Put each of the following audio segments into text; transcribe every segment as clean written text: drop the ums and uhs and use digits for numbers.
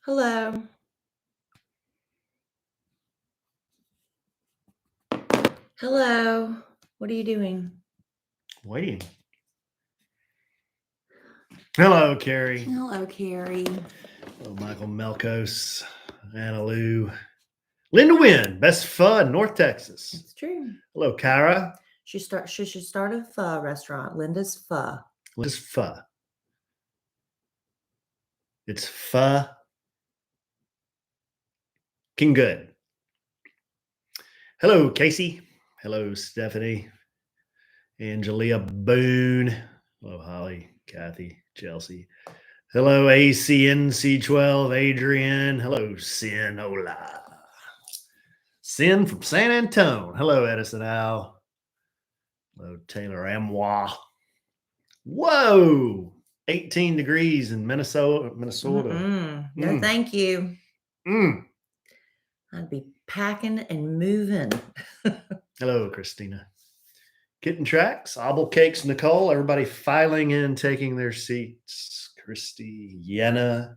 Hello. Hello. What are you doing? Waiting. Hello, Carrie. Hello, Carrie. Hello, Michael Melkos, Anna Lou, Linda Wynn, best pho in North Texas. It's true. Hello, Kyra. She should start a pho restaurant. Linda's Pho. Linda's pho. It's pho. King Good. Hello, Casey. Hello, Stephanie. Angelia Boone. Hello, Holly, Kathy, Chelsea. Hello, ACNC12, Adrian. Hello, Sin. Hola. Sin from San Antone. Hello, Edison Al. Hello, Taylor Amois. Whoa! 18 degrees in Minnesota. No, thank you. I'd be packing and moving. Hello, Christina. Kitten Tracks, Obble Cakes, Nicole. Everybody filing in, taking their seats. Christy, Yenna,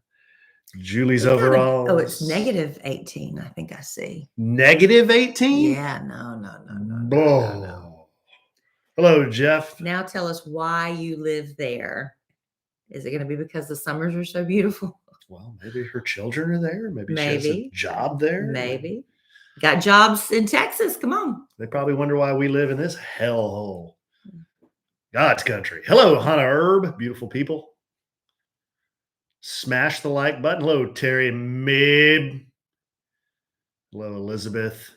Julie's overalls. Oh, it's negative 18. I think I see. Negative 18? Yeah, no. Hello, Jeff. Now tell us why you live there. Is it going to be because the summers are so beautiful? Well, maybe her children are there. Maybe she has a job there. Maybe. Got jobs in Texas. Come on. They probably wonder why we live in this hellhole. God's country. Hello, Hannah Herb. Beautiful people. Smash the like button. Hello, Terry Mib. Hello, Elizabeth.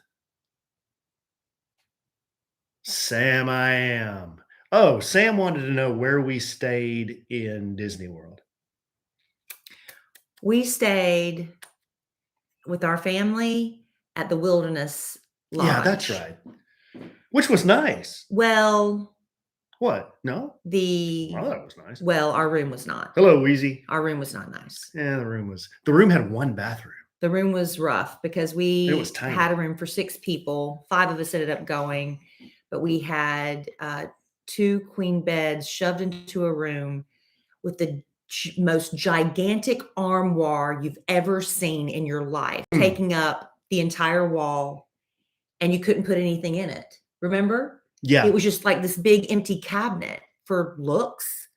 Sam, I am. Oh, Sam wanted to know where we stayed in Disney World. We stayed with our family at the Wilderness Lodge. Yeah, that's right. Which was nice. Well, what? No? I thought it was nice. Well, our room was not. Hello, Wheezy. Our room was not nice. Yeah, the room had one bathroom. The room was rough because we tiny. had a room for 6 people. 5 of us ended up going, but we had 2 queen beds shoved into a room with the most gigantic armoire you've ever seen in your life, taking up the entire wall, and you couldn't put anything in it. Remember? Yeah. It was just like this big empty cabinet for looks.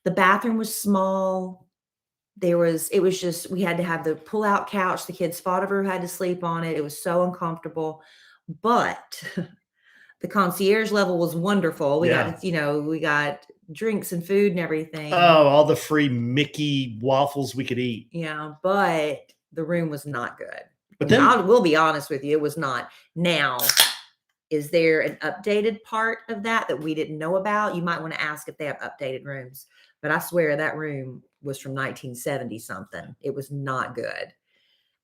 The bathroom was small. We had to have the pull-out couch. The kids fought over who had to sleep on it. It was so uncomfortable. But the concierge level was wonderful. We got drinks and food and everything. Oh, all the free Mickey waffles we could eat. Yeah, but the room was not good. But then we'll be honest with you, it was not. Now, is there an updated part of that we didn't know about? You might want to ask if they have updated rooms. But I swear that room was from 1970 something. It was not good.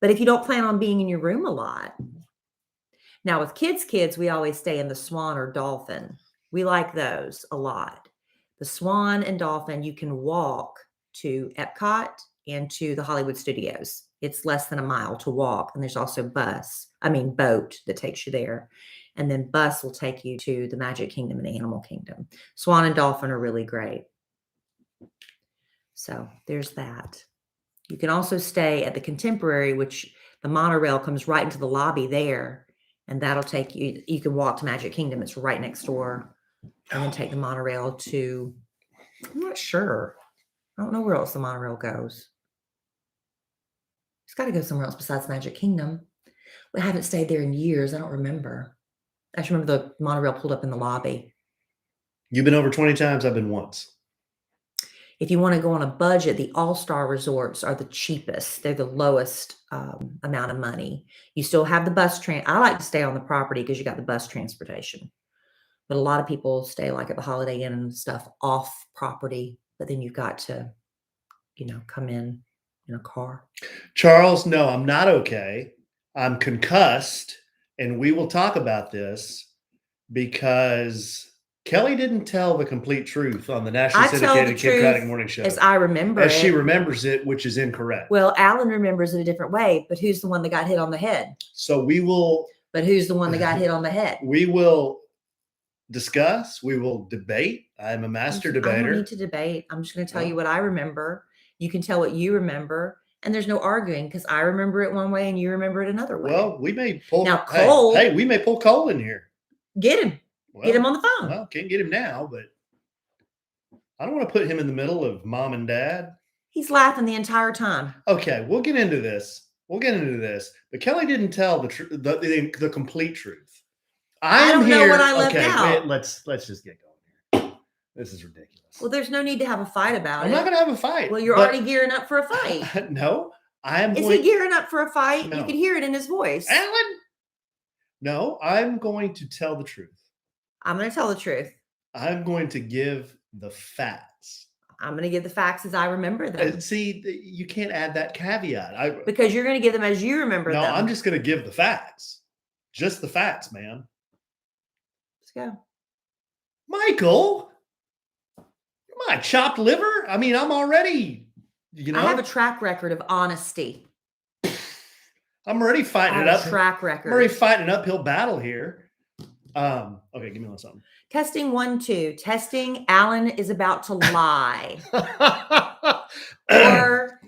But if you don't plan on being in your room a lot. Now with kids, we always stay in the Swan or Dolphin. We like those a lot. The Swan and Dolphin, you can walk to Epcot and to the Hollywood Studios. It's less than a mile to walk. And there's also boat that takes you there. And then bus will take you to the Magic Kingdom and Animal Kingdom. Swan and Dolphin are really great. So there's that. You can also stay at the Contemporary, which the monorail comes right into the lobby there. And that'll take you, you can walk to Magic Kingdom. It's right next door. And then take the monorail to, I'm not sure. I don't know where else the monorail goes. It's got to go somewhere else besides Magic Kingdom. We haven't stayed there in years. I don't remember. I just remember the monorail pulled up in the lobby. You've been over 20 times. I've been once. If you want to go on a budget, the all-star resorts are the cheapest. They're the lowest amount of money. You still have the bus I like to stay on the property because you got the bus transportation. But a lot of people stay like at the Holiday Inn and stuff off property. But then you've got to, come in a car. Charles, no, I'm not okay. I'm concussed. And we will talk about this because Kellie didn't tell the complete truth on the nationally syndicated Kid Craddock Morning Show. As I remember as she remembers it, which is incorrect. Well, Alan remembers it a different way, but who's the one that got hit on the head? So we will. But who's the one that got hit on the head? We will discuss. We will debate. I'm a master debater. I don't need to debate. I'm just going to tell you what I remember. You can tell what you remember, And there's no arguing because I remember it one way and you remember it another way. Well, we may pull Now, Cole. Hey, we may pull Cole in here. Get him. Well, get him on the phone. Well, can't get him now, but I don't want to put him in the middle of mom and dad. He's laughing the entire time. Okay, we'll get into this. But Kellie didn't tell the complete truth. I don't know what I left out. Wait, let's just get going here. This is ridiculous. Well, there's no need to have a fight about it. I'm not going to have a fight. Well, you're already gearing up for a fight. No, I am. Is he gearing up for a fight? No. You can hear it in his voice. Alan. No, I'm going to tell the truth. I'm going to tell the truth. I'm going to give the facts. I'm going to give the facts as I remember them. See, you can't add that caveat. Because you're going to give them as you remember them. No, I'm just going to give the facts. Just the facts, man. Let's go. Michael, my chopped liver? I mean, I'm already, I have a track record of honesty. I'm already fighting it up. Track record. I'm already fighting an uphill battle here. Okay, give me one something. Testing 1, 2. Testing. Alan is about to lie. Or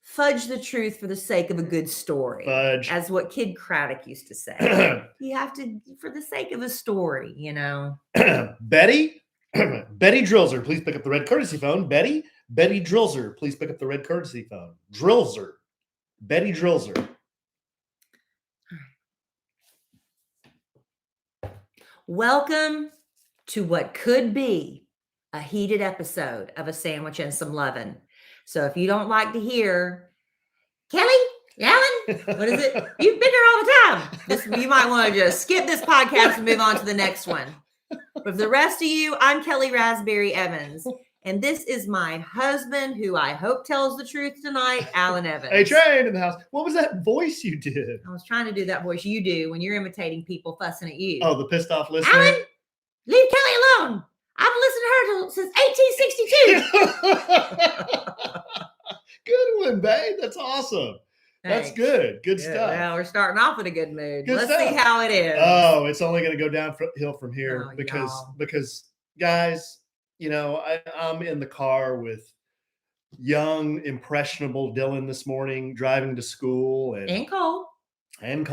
fudge the truth for the sake of a good story. Fudge. As what Kid Craddock used to say. You have to, for the sake of a story, you know. Betty Drillser, please pick up the red courtesy phone. Betty Drillser, please pick up the red courtesy phone. Betty Drillser. Welcome to what could be a heated episode of A Sandwich and Some Lovin'. So if you don't like to hear, Kellie, Alan, what is it? You've been here all the time. You might want to just skip this podcast and move on to the next one. But for the rest of you, I'm Kellie Rasberry Evans. And this is my husband, who I hope tells the truth tonight, Alan Evans. Hey, Train in the house. What was that voice you did? I was trying to do that voice you do when you're imitating people fussing at you. Oh, the pissed off listener? Alan, leave Kellie alone. I've listened to her since 1862. Good one, babe. That's awesome. Thanks. That's good. Good stuff. Well, we're starting off in a good mood. Good Let's stuff. see how it is. Oh, it's only going to go downhill from here because guys, you know, I'm in the car with young, impressionable Dylan this morning, driving to school, and Cole. And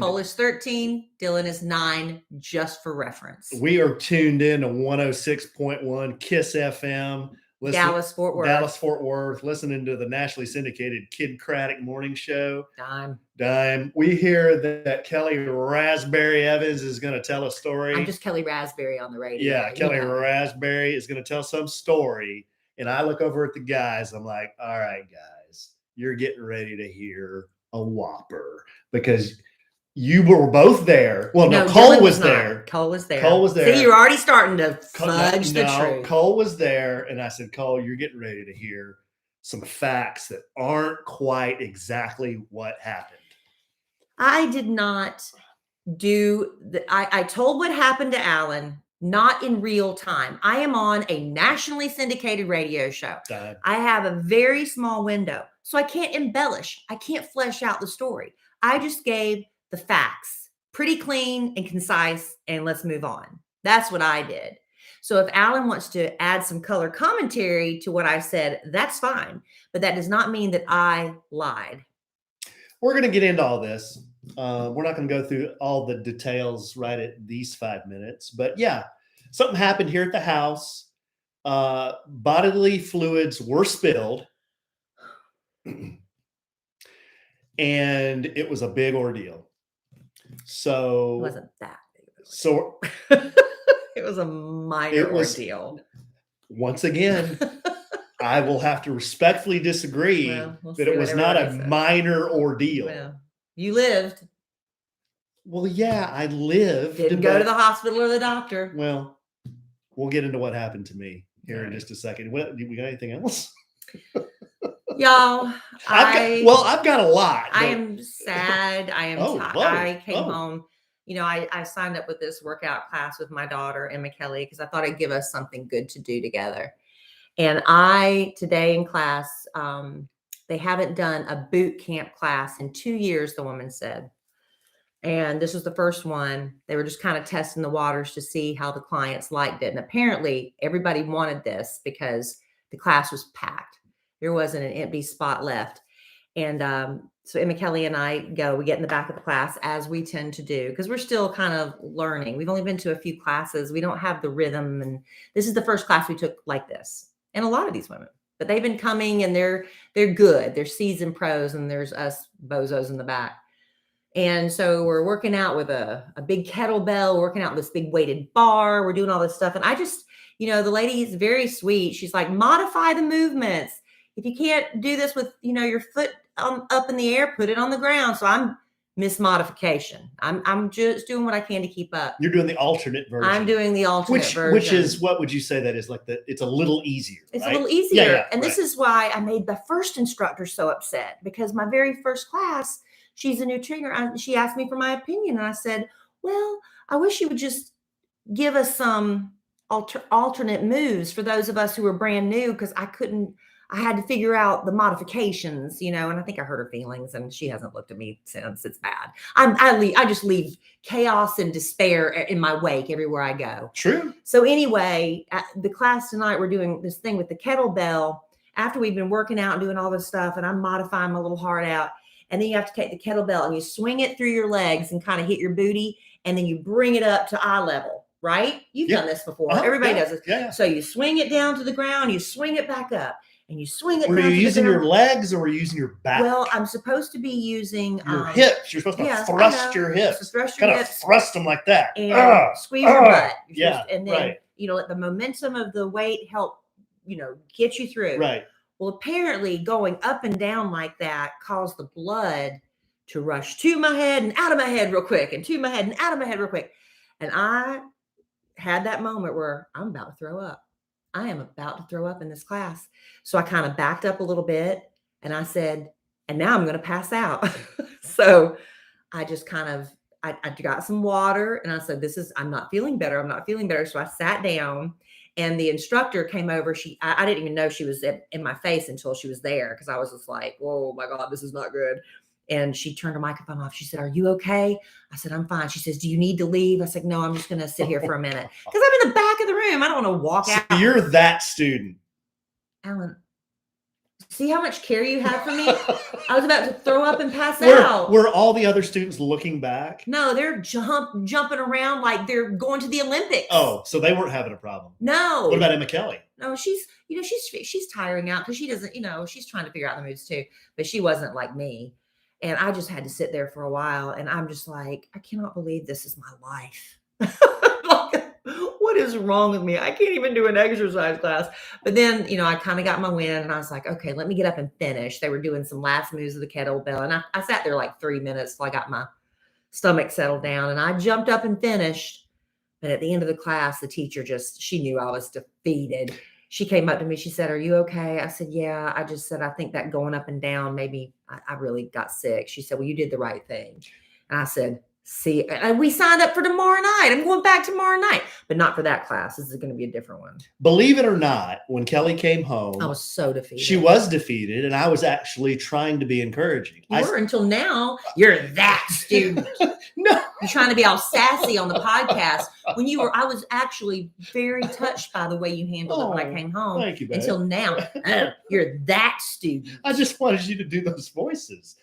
Cole is 13, Dylan is 9, just for reference. We are tuned in to 106.1 KISS FM. Dallas, Fort Worth, listening to the nationally syndicated Kid Craddock morning show. Dime. We hear that Kellie Rasberry Evans is going to tell a story. I'm just Kellie Rasberry on the radio. Yeah, Kellie Rasberry is going to tell some story. And I look over at the guys. I'm like, all right, guys, you're getting ready to hear a whopper because you were both there. Well, no, Cole was there. Cole was there. See, you're already starting to fudge the truth. Cole was there, and I said, Cole, you're getting ready to hear some facts that aren't quite exactly what happened. I did not do I told what happened to Alan, not in real time. I am on a nationally syndicated radio show. I have a very small window, so I can't embellish. I can't flesh out the story. I just gave the facts, pretty clean and concise, and let's move on. That's what I did. So if Alan wants to add some color commentary to what I said, that's fine. But that does not mean that I lied. We're going to get into all this. We're not going to go through all the details right at these 5 minutes. But yeah, something happened here at the house. Bodily fluids were spilled. And it was a big ordeal. So it wasn't that big. So it was a minor ordeal. Once again, I will have to respectfully disagree that it was not a minor ordeal. Well, you lived. Well, yeah, I lived. Didn't go to the hospital or the doctor. Well, we'll get into what happened to me here in just a second. We got anything else? Y'all, I've got a lot. I am sad. I am I came home. You know, I signed up with this workout class with my daughter, Emma Kellie, because I thought it'd give us something good to do together. And today in class, they haven't done a boot camp class in 2 years, the woman said. And this was the first one. They were just kind of testing the waters to see how the clients liked it. And apparently everybody wanted this because the class was packed. There wasn't an empty spot left. And so Emma, Kellie, and I we get in the back of the class, as we tend to do, because we're still kind of learning. We've only been to a few classes. We don't have the rhythm. And this is the first class we took like this. And a lot of these women, but they've been coming and they're good. They're seasoned pros, and there's us bozos in the back. And so we're working out with a big kettlebell, working out this big weighted bar. We're doing all this stuff. And I just, the lady is very sweet. She's like, modify the movements. If you can't do this with, your foot up in the air, put it on the ground. So I'm Miss Modification. I'm just doing what I can to keep up. You're doing the alternate version. I'm doing the alternate version. Which is, what would you say that is, like, it's a little easier? It's right? a little easier. Yeah, and this is why I made the first instructor so upset, because my very first class, she's a new trainer. She asked me for my opinion. And I said, well, I wish you would just give us some alternate moves for those of us who are brand new, because I had to figure out the modifications, and I think I hurt her feelings, and she hasn't looked at me since. It's bad. I just leave chaos and despair in my wake everywhere I go. True. So anyway, at the class tonight, we're doing this thing with the kettlebell after we've been working out and doing all this stuff, and I'm modifying my little heart out. And then you have to take the kettlebell and you swing it through your legs and kind of hit your booty, and then you bring it up to eye level, right? You've done this before. Everybody does this. Yeah. So you swing it down to the ground, you swing it back up. And you swing it. Were you using your legs or were you using your back? Well, I'm supposed to be using your hips. You're supposed to thrust your hips. Thrust your hips. Thrust them like that. And squeeze your butt. Yeah. And then, let the momentum of the weight help, get you through. Right. Well, apparently going up and down like that caused the blood to rush to my head and out of my head real quick, and to my head and out of my head real quick. And I had that moment where I'm about to throw up. I am about to throw up in this class. So I kind of backed up a little bit and I said, and now I'm going to pass out. So I just I got some water and I said, I'm not feeling better. I'm not feeling better. So I sat down and the instructor came over. I didn't even know she was in my face until she was there, because I was just like, oh my God, this is not good. And she turned her microphone off. She said, are you okay? I said, I'm fine. She says, do you need to leave? I said, no, I'm just going to sit here for a minute, because I'm in the back of the room. I don't want to walk out. You're that student. Alan, see how much care you have for me? I was about to throw up and pass out. Were all the other students looking back? No, they're jumping around like they're going to the Olympics. Oh, so they weren't having a problem. No. What about Emma Kellie? No, she's tiring out because she doesn't, she's trying to figure out the moves too, but she wasn't like me. And I just had to sit there for a while. And I'm just like, I cannot believe this is my life. What is wrong with me? I can't even do an exercise class. But then, I kind of got my wind and I was like, okay, let me get up and finish. They were doing some last moves of the kettlebell. And I sat there like 3 minutes till I got my stomach settled down. And I jumped up and finished. But at the end of the class, the teacher she knew I was defeated. She came up to me. She said, are you okay? I said, yeah. I just said, I think that going up and down, maybe I really got sick. She said, well, you did the right thing. And I said, see, and we signed up for tomorrow night. I'm going back tomorrow night, but not for that class. This is going to be a different one. Believe it or not, when Kellie came home, I was so defeated. She was defeated, and I was actually trying to be encouraging. You were until now. You're that student. No. You're trying to be all sassy on the podcast. I was actually very touched by the way you handled it when I came home. Thank you, babe. Until now, you're that student. I just wanted you to do those voices.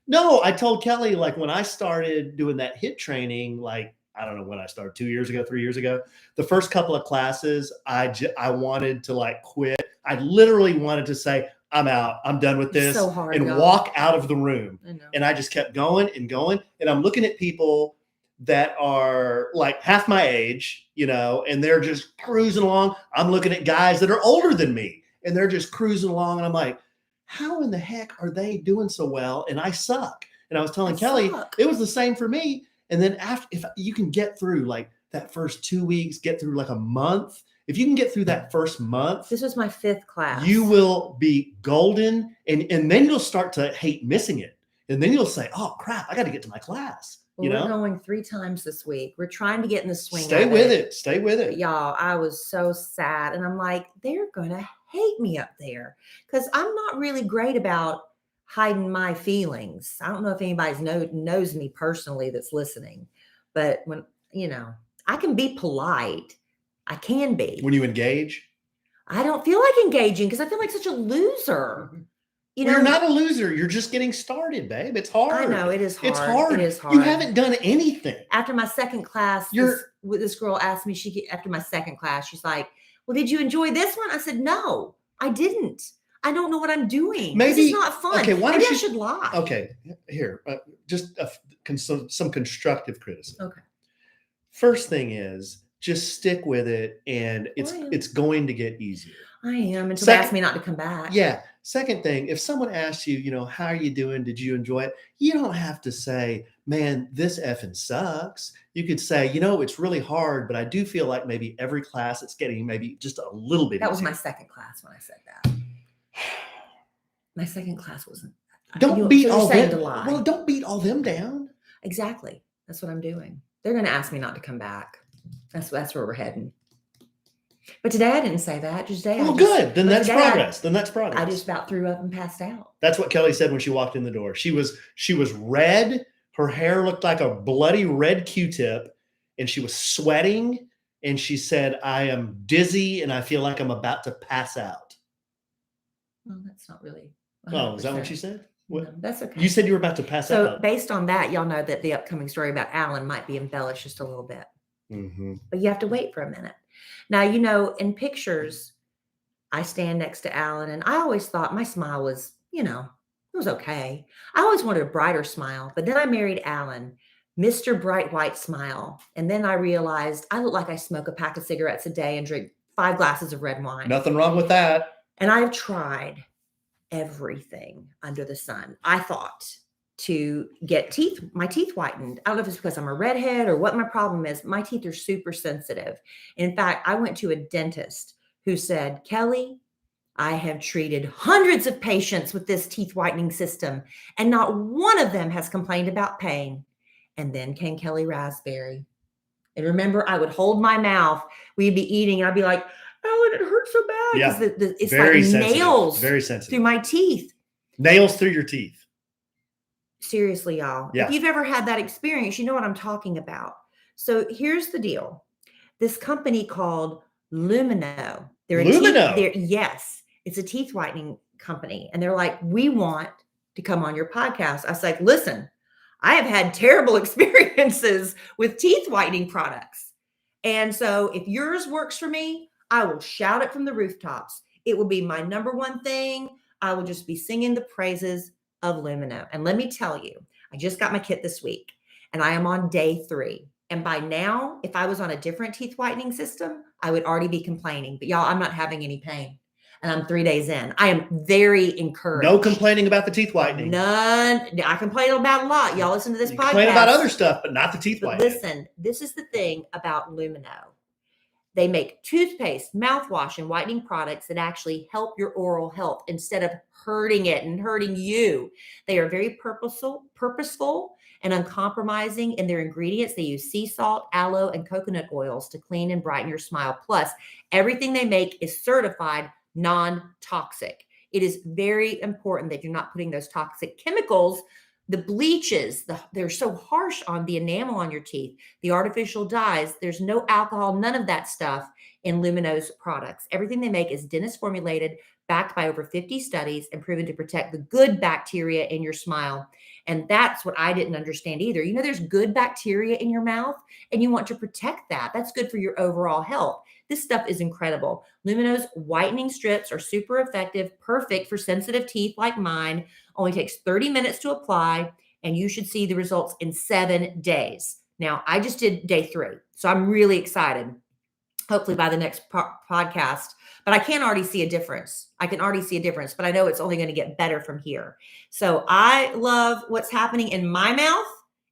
No, I told Kellie, like, when I started doing that HIIT training, like, I don't know when I started, 2 years ago, 3 years ago, the first couple of classes, I wanted to like quit. I literally wanted to say, I'm out. I'm done with this. It's so hard, and y'all. Walk out of the room. I know. And I just kept going and going. And I'm looking at people that are like half my age, and they're just cruising along. I'm looking at guys that are older than me and they're just cruising along. And I'm like, how in the heck are they doing so well? And I suck. And I was telling Kellie, it was the same for me. And then if you can get through like that first 2 weeks, get through like a month, if you can get through that first month, this was my 5th class. You will be golden. And then you'll start to hate missing it. And then you'll say, oh crap, I got to get to my class. Well, we're going 3 times this week. We're trying to get in the swing. Stay with it. Stay with it. But y'all, I was so sad. And I'm like, they're going to hate me up there because I'm not really great about hiding my feelings. I don't know if anybody knows me personally that's listening, but when, I can be polite. I can be. When you engage? I don't feel like engaging because I feel like such a loser. You Well, know, you're not a loser. You're just getting started, babe. It's hard. I know it is hard. It's hard. It is You hard. haven't done anything. After my second class, this girl asked me, after my second class, she's like, well, did you enjoy this one? I said, no, I didn't. I don't know what I'm doing. This is not fun. Okay, Maybe I should lie. Okay, here, just some constructive criticism. Okay. First thing is just stick with it, and it's going to get easier. I am until they ask me not to come back. Yeah. Second thing, if someone asks you, how are you doing? Did you enjoy it? You don't have to say, man, this effing sucks. You could say, it's really hard, but I do feel like maybe every class it's getting maybe just a little bit That was easier. my second class when I said that. My second class wasn't. Don't beat all them. Well, don't beat all them down. Exactly. That's what I'm doing. They're going to ask me not to come back. That's where we're heading. But today I didn't say that. Just today. Well, good. Then that's progress. I just about threw up and passed out. That's what Kellie said when she walked in the door. She was red. Her hair looked like a bloody red Q-tip, and she was sweating. And she said, "I am dizzy, and I feel like I'm about to pass out." Well, that's not really. 100%. Oh, is that what she said? No, that's okay. You said you were about to pass out. So based on that, y'all know that the upcoming story about Alan might be embellished just a little bit. Mm-hmm. But you have to wait for a minute. Now, in pictures, I stand next to Alan, and I always thought my smile was, it was okay. I always wanted a brighter smile, but then I married Alan, Mr. Bright White Smile. And then I realized I look like I smoke a pack of cigarettes a day and drink 5 glasses of red wine. Nothing wrong with that. And I've tried everything under the sun, I thought, to get my teeth whitened. I don't know if it's because I'm a redhead or what my problem is. My teeth are super sensitive. In fact, I went to a dentist who said, Kellie, I have treated hundreds of patients with this teeth whitening system, and not one of them has complained about pain. And then came Kellie Rasberry. And remember, I would hold my mouth. We'd be eating, and I'd be like, Ellen, it hurts so bad. Yeah, it's very like sensitive. Nails very sensitive. Through my teeth. Nails through your teeth. Seriously, y'all. Yeah. If you've ever had that experience, you know what I'm talking about. So here's the deal. This company called Lumino. Yes, it's a teeth whitening company. And they're like, we want to come on your podcast. I was like, listen, I have had terrible experiences with teeth whitening products. And so if yours works for me, I will shout it from the rooftops. It will be my number one thing. I will just be singing the praises of Lumino. And let me tell you, I just got my kit this week and I am on day 3. And by now, if I was on a different teeth whitening system, I would already be complaining. But y'all, I'm not having any pain. And I'm 3 days in. I am very encouraged. No complaining about the teeth whitening. None. I complain about a lot. Y'all listen to this podcast. Complain about other stuff, but not the teeth whitening. Listen, this is the thing about Lumino. They make toothpaste, mouthwash, and whitening products that actually help your oral health instead of hurting it and hurting you. They are very purposeful and uncompromising in their ingredients. They use sea salt, aloe, and coconut oils to clean and brighten your smile. Plus, everything they make is certified non-toxic. It is very important that you're not putting those toxic chemicals, the bleaches, they're so harsh on the enamel on your teeth, the artificial dyes. There's no alcohol, none of that stuff in Lumino's products. Everything they make is dentist formulated, backed by over 50 studies, and proven to protect the good bacteria in your smile. And that's what I didn't understand either. There's good bacteria in your mouth, and you want to protect that. That's good for your overall health. This stuff is incredible. Lumino's whitening strips are super effective, perfect for sensitive teeth like mine. Only takes 30 minutes to apply, and you should see the results in 7 days. Now, I just did day 3, so I'm really excited. Hopefully by the next podcast, but I can already see a difference. But I know it's only going to get better from here. So I love what's happening in my mouth.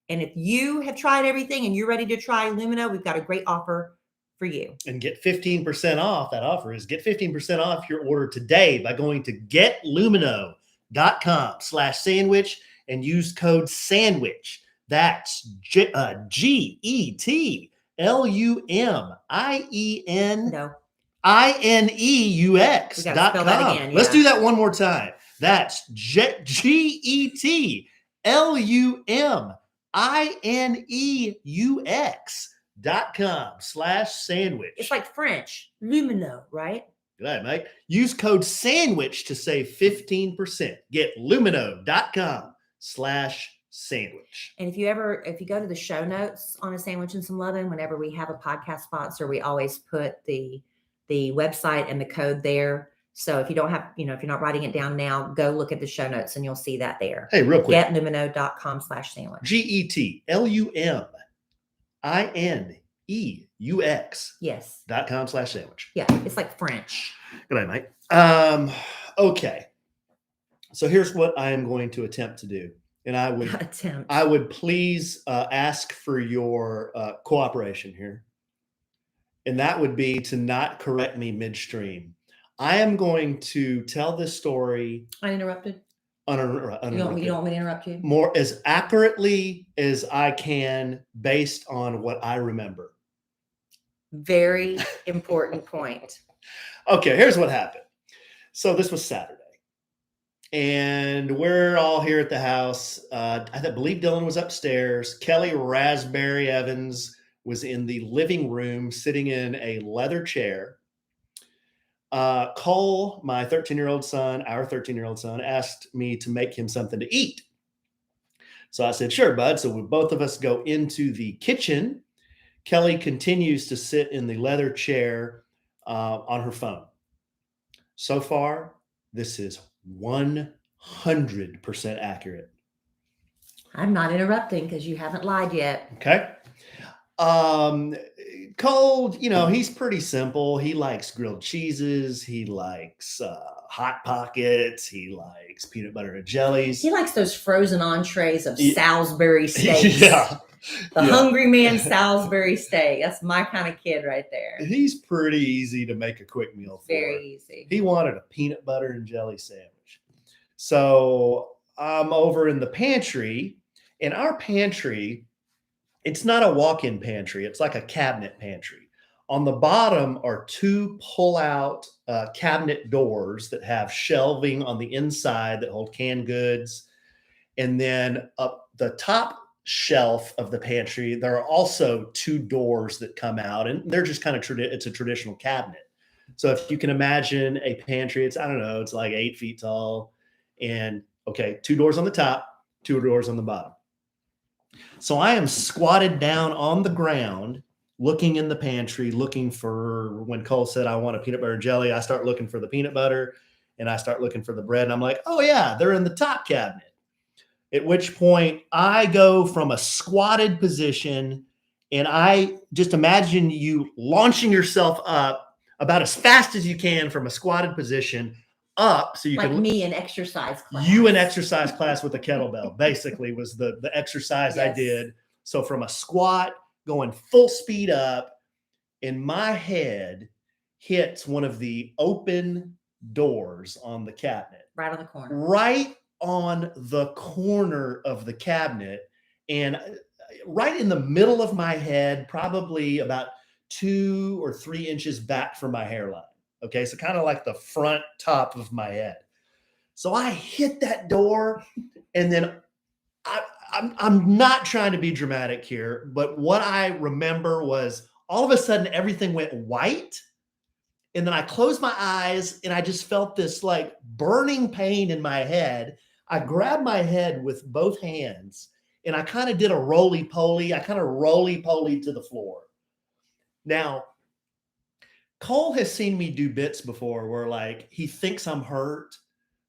And if you have tried everything and you're ready to try Lumino, we've got a great offer for you. And get 15% off. That offer is get 15% off your order today by going to getlumino.com/sandwich and use code SANDWICH. That's GETLUMINEUX. No. INEUX.com. Let's do that one more time. That's GETLUMINEUX.com/sandwich. It's like French. Lumino, right? Good night, mate. Use code SANDWICH to save 15%. Get lumino.com/sandwich. And if you go to the show notes on A Sandwich and Some Lovin', whenever we have a podcast sponsor, we always put the website and the code there. So if you don't have, if you're not writing it down now, go look at the show notes and you'll see that there. Hey, real quick. Getlumino.com/sandwich. GETLUMINEUX. Yes. .com/sandwich. Yeah. It's like French. Good night, mate. Okay. So here's what I am going to attempt to do. And I would please ask for your cooperation here. And that would be to not correct me midstream. I am going to tell this story Uninterrupted. You don't want me to interrupt you? More as accurately as I can based on what I remember. Very important point. Okay, here's what happened. So this was Saturday. And we're all here at the house. I believe Dylan was upstairs. Kellie Rasberry Evans was in the living room sitting in a leather chair. Cole, my 13-year-old son, our 13-year-old son, asked me to make him something to eat. So I said, sure, bud. So both of us go into the kitchen. Kellie continues to sit in the leather chair on her phone. So far, this is 100% accurate. I'm not interrupting because you haven't lied yet. Okay. Cole, he's pretty simple. He likes grilled cheeses. He likes Hot Pockets. He likes peanut butter and jellies. He likes those frozen entrees of Salisbury steaks. Yeah. The hungry man Salisbury steak. That's my kind of kid right there. He's pretty easy to make a quick meal for. Very easy. He wanted a peanut butter and jelly sandwich. So I'm over in the pantry. In our pantry, it's not a walk-in pantry. It's like a cabinet pantry. On the bottom are two pull-out cabinet doors that have shelving on the inside that hold canned goods. And then up the top shelf of the pantry, there are also two doors that come out, and they're just kind of it's a traditional cabinet. So if you can imagine a pantry, it's like 8 feet tall, and two doors on the top, two doors on the bottom. So I am squatted down on the ground, looking in the pantry, looking for, when Cole said, I want a peanut butter jelly, I start looking for the peanut butter and I start looking for the bread. And I'm like, oh yeah, they're in the top cabinet. At which point I go from a squatted position, and I just imagine you launching yourself up about as fast as you can from a squatted position up, so you like can me in exercise class. You in exercise class with a kettlebell basically was the exercise. Yes. I did. So from a squat going full speed up, and my head hits one of the open doors on the cabinet. Right on the corner. Right on the corner of the cabinet, and right in the middle of my head, probably about 2 or 3 inches back from my hairline. Okay, so kind of like the front top of my head. So I hit that door, and then I'm not trying to be dramatic here, but what I remember was all of a sudden everything went white, and then I closed my eyes, and I just felt this like burning pain in my head. I grabbed my head with both hands, and I kind of did a roly-poly. I kind of roly-polyed to the floor. Now, Cole has seen me do bits before where like he thinks I'm hurt,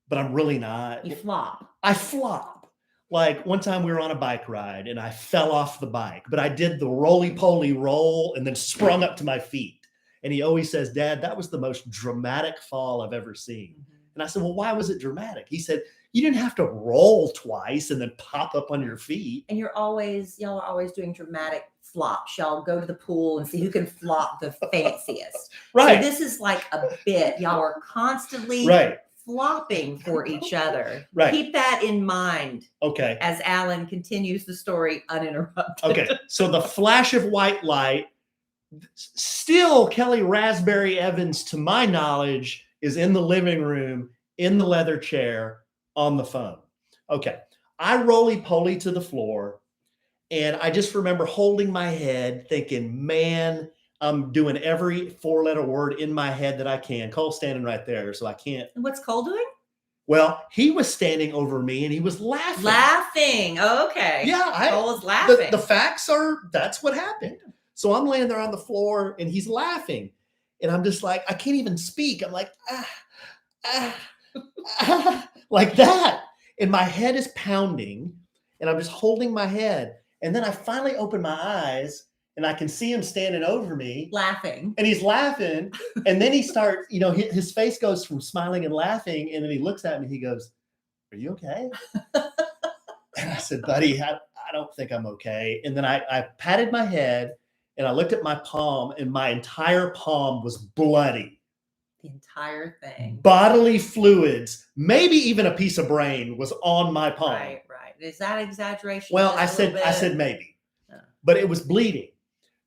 but I'm really not. You flop. I flop. Like one time we were on a bike ride and I fell off the bike, but I did the roly-poly roll and then sprung up to my feet. And he always says, Dad, that was the most dramatic fall I've ever seen. Mm-hmm. And I said, well, why was it dramatic? He said, you didn't have to roll twice and then pop up on your feet. And y'all are always doing dramatic flops. Y'all go to the pool and see who can flop the fanciest. Right. So this is like a bit. Y'all are constantly flopping for each other. Right. Keep that in mind. Okay. As Alan continues the story uninterrupted. Okay. So the flash of white light, still Kellie Rasberry Evans, to my knowledge, is in the living room in the leather chair on the phone. Okay. I roly-poly to the floor, and I just remember holding my head thinking, man, I'm doing every 4-letter word in my head that I can. Cole's standing right there, so I can't. And what's Cole doing? Well, he was standing over me and he was laughing. Laughing. Oh, okay. Yeah, Cole was laughing. The facts are that's what happened. So I'm laying there on the floor and he's laughing. And I'm just like, I can't even speak. I'm like, like that. And my head is pounding and I'm just holding my head. And then I finally open my eyes and I can see him standing over me. Laughing. And he's laughing. And then he starts, his face goes from smiling and laughing. And then he looks at me, he goes, "Are you okay?" And I said, "Buddy, I don't think I'm okay." And then I patted my head and I looked at my palm and my entire palm was bloody. The entire thing. Bodily fluids, maybe even a piece of brain was on my palm. Right. Is that exaggeration? Well, I said maybe, but it was bleeding.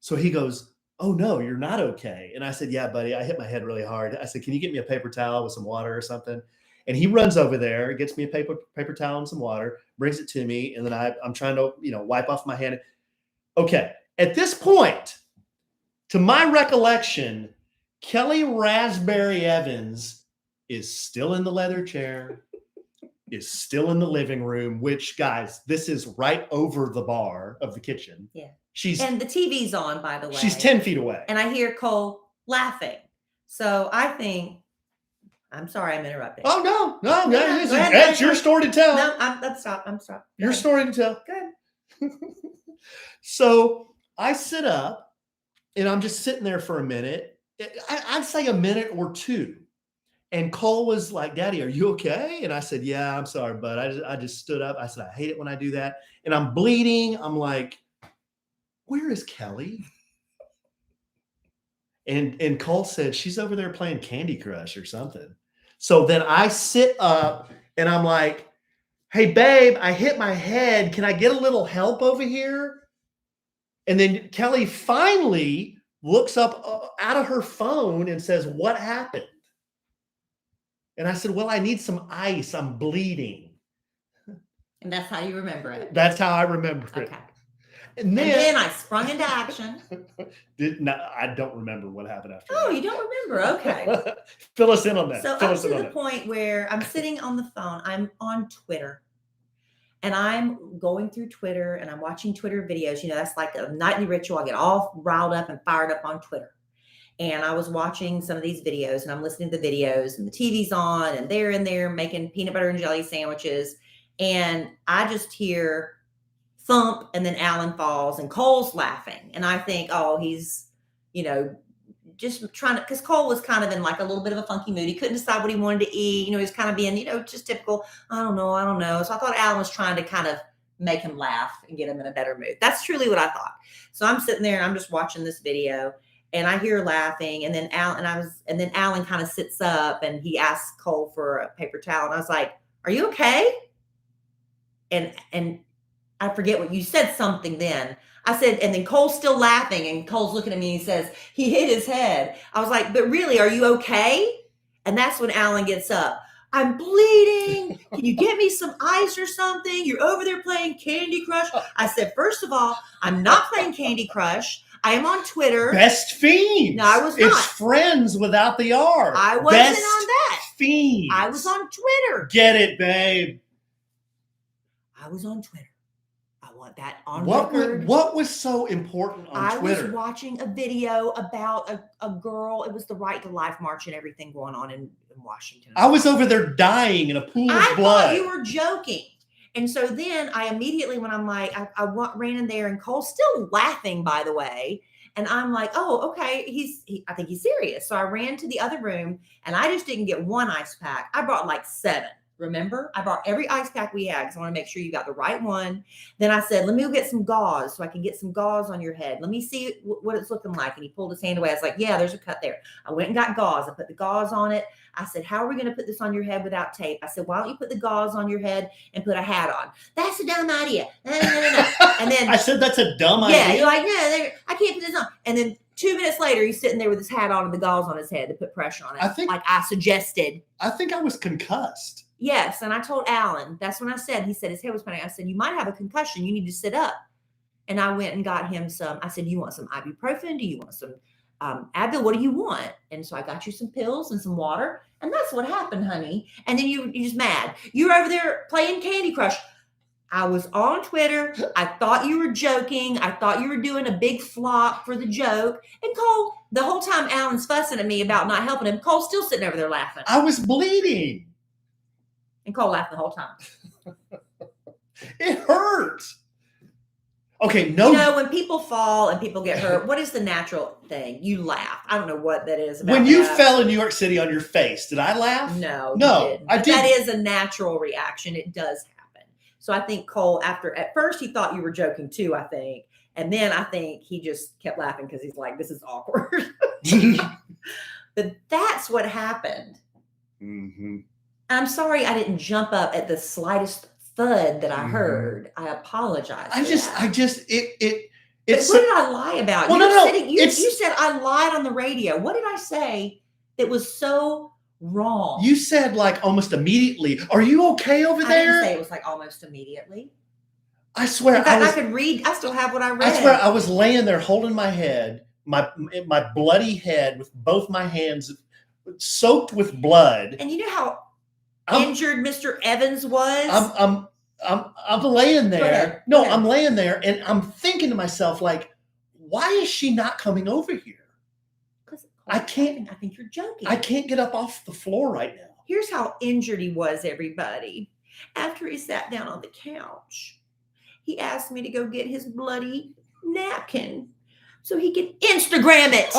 So he goes, "Oh no, you're not okay." And I said, "Yeah, buddy, I hit my head really hard." I said, "Can you get me a paper towel with some water or something?" And he runs over there, gets me a paper towel and some water, brings it to me, and then I'm trying to, wipe off my hand. Okay. At this point, to my recollection, Kellie Rasberry Evans is still in the leather chair, is still in the living room, which, guys, this is right over the bar of the kitchen. Yeah. And the TV's on, by the way. She's 10 feet away. And I hear Cole laughing. So I think, I'm sorry I'm interrupting. Oh, no. That's your story to tell. No, I'm stop. Your story to tell. Good. So I sit up and I'm just sitting there for a minute. I'd say a minute or two. And Cole was like, "Daddy, are you okay?" And I said, "Yeah, I'm sorry, bud." I just stood up. I said, "I hate it when I do that." And I'm bleeding. I'm like, "Where is Kellie?" And Cole said, "She's over there playing Candy Crush or something." So then I sit up and I'm like, "Hey, babe, I hit my head. Can I get a little help over here?" And then Kellie finally looks up out of her phone and says, "What happened?" And I said, "Well, I need some ice. I'm bleeding." And that's how you remember it. That's how I remember it. Okay. And then I sprung into action. I don't remember what happened after Oh, that. you don't remember? Okay. Fill us in on that. So up to the point where I'm sitting on the phone, I'm on Twitter. And I'm going through Twitter and I'm watching Twitter videos. That's like a nightly ritual. I get all riled up and fired up on Twitter. And I was watching some of these videos and I'm listening to the videos and the TV's on and they're in there making peanut butter and jelly sandwiches. And I just hear thump and then Alan falls and Cole's laughing. And I think, oh, he's, just trying to, because Cole was kind of in like a little bit of a funky mood. He couldn't decide what he wanted to eat. He was kind of being, just typical, I don't know. So I thought Alan was trying to kind of make him laugh and get him in a better mood. That's truly what I thought. So I'm sitting there and I'm just watching this video and I hear laughing. And then Alan kind of sits up and he asks Cole for a paper towel. And I was like, "Are you okay?" And I forget what you said something then. I said, and then Cole's still laughing and Cole's looking at me and he says, he hit his head. I was like, "But really, are you okay?" And that's when Alan gets up. "I'm bleeding. Can you get me some ice or something? You're over there playing Candy Crush." I said, "First of all, I'm not playing Candy Crush. I am on Twitter." Best Fiends. No, I was not. It's friends without the R. I wasn't on that. Fiends. I was on Twitter. Get it, babe. I was on Twitter. I want that on record. What was so important on Twitter? I was watching a video about a girl. It was the Right to Life March and everything going on in Washington. I was over there dying in a pool of blood. Thought you were joking. And so then I immediately, when I'm like, I ran in there and Cole's still laughing, by the way. And I'm like, "Oh, okay. I think he's serious." So I ran to the other room and I just didn't get one ice pack. I brought like 7. Remember? I brought every ice pack we had because I want to make sure you got the right one. Then I said, "Let me go get some gauze so I can get some gauze on your head. Let me see what it's looking like." And he pulled his hand away. I was like, "Yeah, there's a cut there." I went and got gauze. I put the gauze on it. I said, "How are we going to put this on your head without tape?" I said, "Why don't you put the gauze on your head and put a hat on?" "That's a dumb idea." No. And then I said, "That's a dumb idea." Yeah, you're like, "No, I can't put this on." And then 2 minutes later, he's sitting there with his hat on and the gauze on his head to put pressure on it. Like I suggested. I think I was concussed. Yes. And I told Alan, that's when I said, he said his head was pounding. I said, "You might have a concussion. You need to sit up." And I went and got him some. I said, "You want some ibuprofen? Do you want some Abby, what do you want? And so I got you some pills and some water. And that's what happened, honey. And then you're just mad. You're over there playing Candy Crush. I was on Twitter. I thought you were joking. I thought you were doing a big flop for the joke. And Cole, the whole time Alan's fussing at me about not helping him, Cole's still sitting over there laughing. I was bleeding. And Cole laughed the whole time. It hurt. Okay, no. You know, when people fall and people get hurt, what is the natural thing? You laugh. I don't know what that is. When you fell in New York City on your face, did I laugh? No, I didn't. That is a natural reaction. It does happen. So I think Cole, at first he thought you were joking too, I think. And then I think he just kept laughing because he's like, this is awkward. But that's what happened. Mm-hmm. I'm sorry I didn't jump up at the slightest thud that I heard. I apologize. But what did I lie about? Well, you said I lied on the radio. What did I say that was so wrong? You said like almost immediately. Are you okay over there? I didn't say it was like almost immediately. I swear. In fact, I could read. I still have what I read. I swear I was laying there holding my head, my bloody head with both my hands soaked with blood. And you know how injured Mr. Evans was? I'm laying there. No, I'm laying there and I'm thinking to myself, like, why is she not coming over here? Because I can't. I think you're joking. I can't get up off the floor right now. Here's how injured he was, everybody. After he sat down on the couch, he asked me to go get his bloody napkin so he could Instagram it.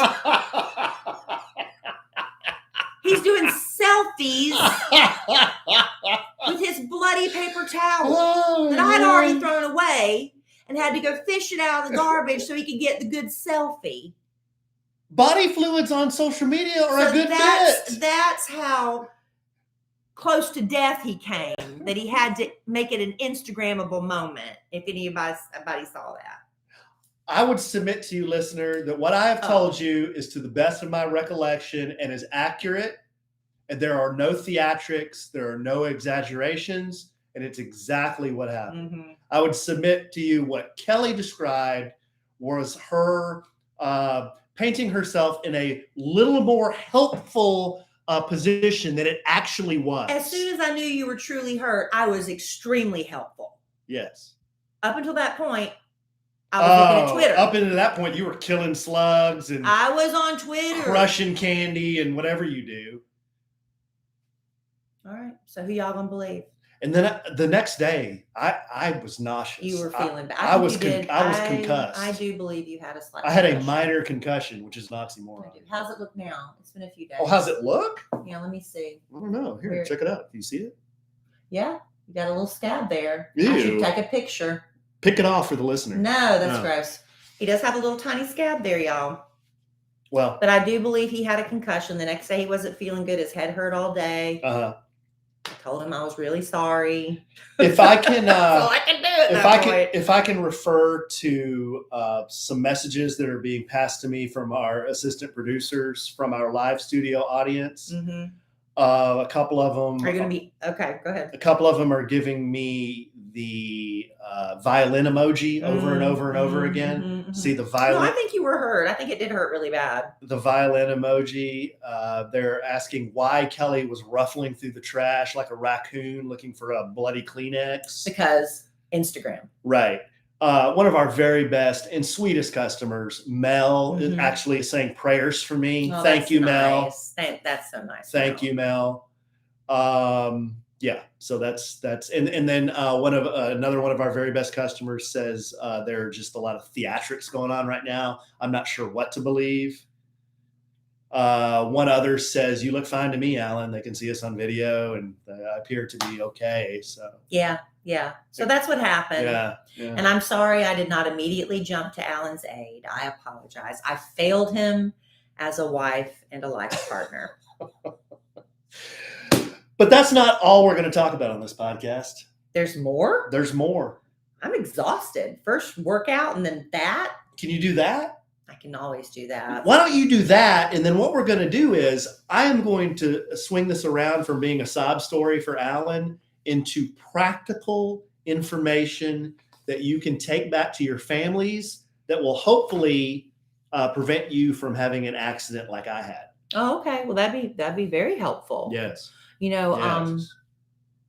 He's doing selfies with his bloody paper towel that I had already thrown away and had to go fish it out of the garbage so he could get the good selfie. Body fluids on social media are a good bit. That's how close to death he came, that he had to make it an Instagrammable moment, if anybody saw that. I would submit to you, listener, that what I have told you is to the best of my recollection and is accurate. And there are no theatrics, there are no exaggerations, and it's exactly what happened. Mm-hmm. I would submit to you what Kellie described was her painting herself in a little more helpful position than it actually was. As soon as I knew you were truly hurt, I was extremely helpful. Yes. Up until that point, I was looking at Twitter. Up until that point, you were killing slugs and I was on Twitter, crushing candy and whatever you do. All right. So who y'all gonna believe? And then the next day, I was nauseous. You were feeling bad. I was concussed. I do believe you had a slight. I had a minor concussion, which is an oxymoron. How's it look now? It's been a few days. Oh, how's it look? Yeah, let me see. I don't know. Here, check it out. Do you see it? Yeah, you got a little scab there. Ew. I should take a picture. Pick it off for the listener. No, that's gross. He does have a little tiny scab there, y'all. Well, but I do believe he had a concussion. The next day he wasn't feeling good. His head hurt all day. I told him I was really sorry. If I can, that's all I can do. If I can refer to some messages that are being passed to me from our assistant producers from our live studio audience. Mm-hmm. A couple of them are going to be okay. Go ahead. A couple of them are giving me the violin emoji over and over and over again. Mm-hmm. See the violin. No, I think you were hurt. I think it did hurt really bad. The violin emoji. They're asking why Kellie was ruffling through the trash like a raccoon looking for a bloody Kleenex. Because Instagram. Right. One of our very best and sweetest customers, Mel, is actually saying prayers for me. Oh, thank you, nice. Mel. That's so nice. Thank you, Mel. Yeah. So that's and then another one of our very best customers says there are just a lot of theatrics going on right now. I'm not sure what to believe. One other says, "You look fine to me, Alan. They can see us on video, and I appear to be okay." So yeah. So that's what happened. Yeah. And I'm sorry I did not immediately jump to Alan's aid. I apologize. I failed him as a wife and a life partner. But that's not all we're going to talk about on this podcast. There's more? There's more. I'm exhausted. First workout and then that. Can you do that? I can always do that. Why don't you do that? And then what we're going to do is I am going to swing this around from being a sob story for Alan into practical information that you can take back to your families that will hopefully prevent you from having an accident like I had. Oh, okay. Well, that'd be very helpful. Yes. You know,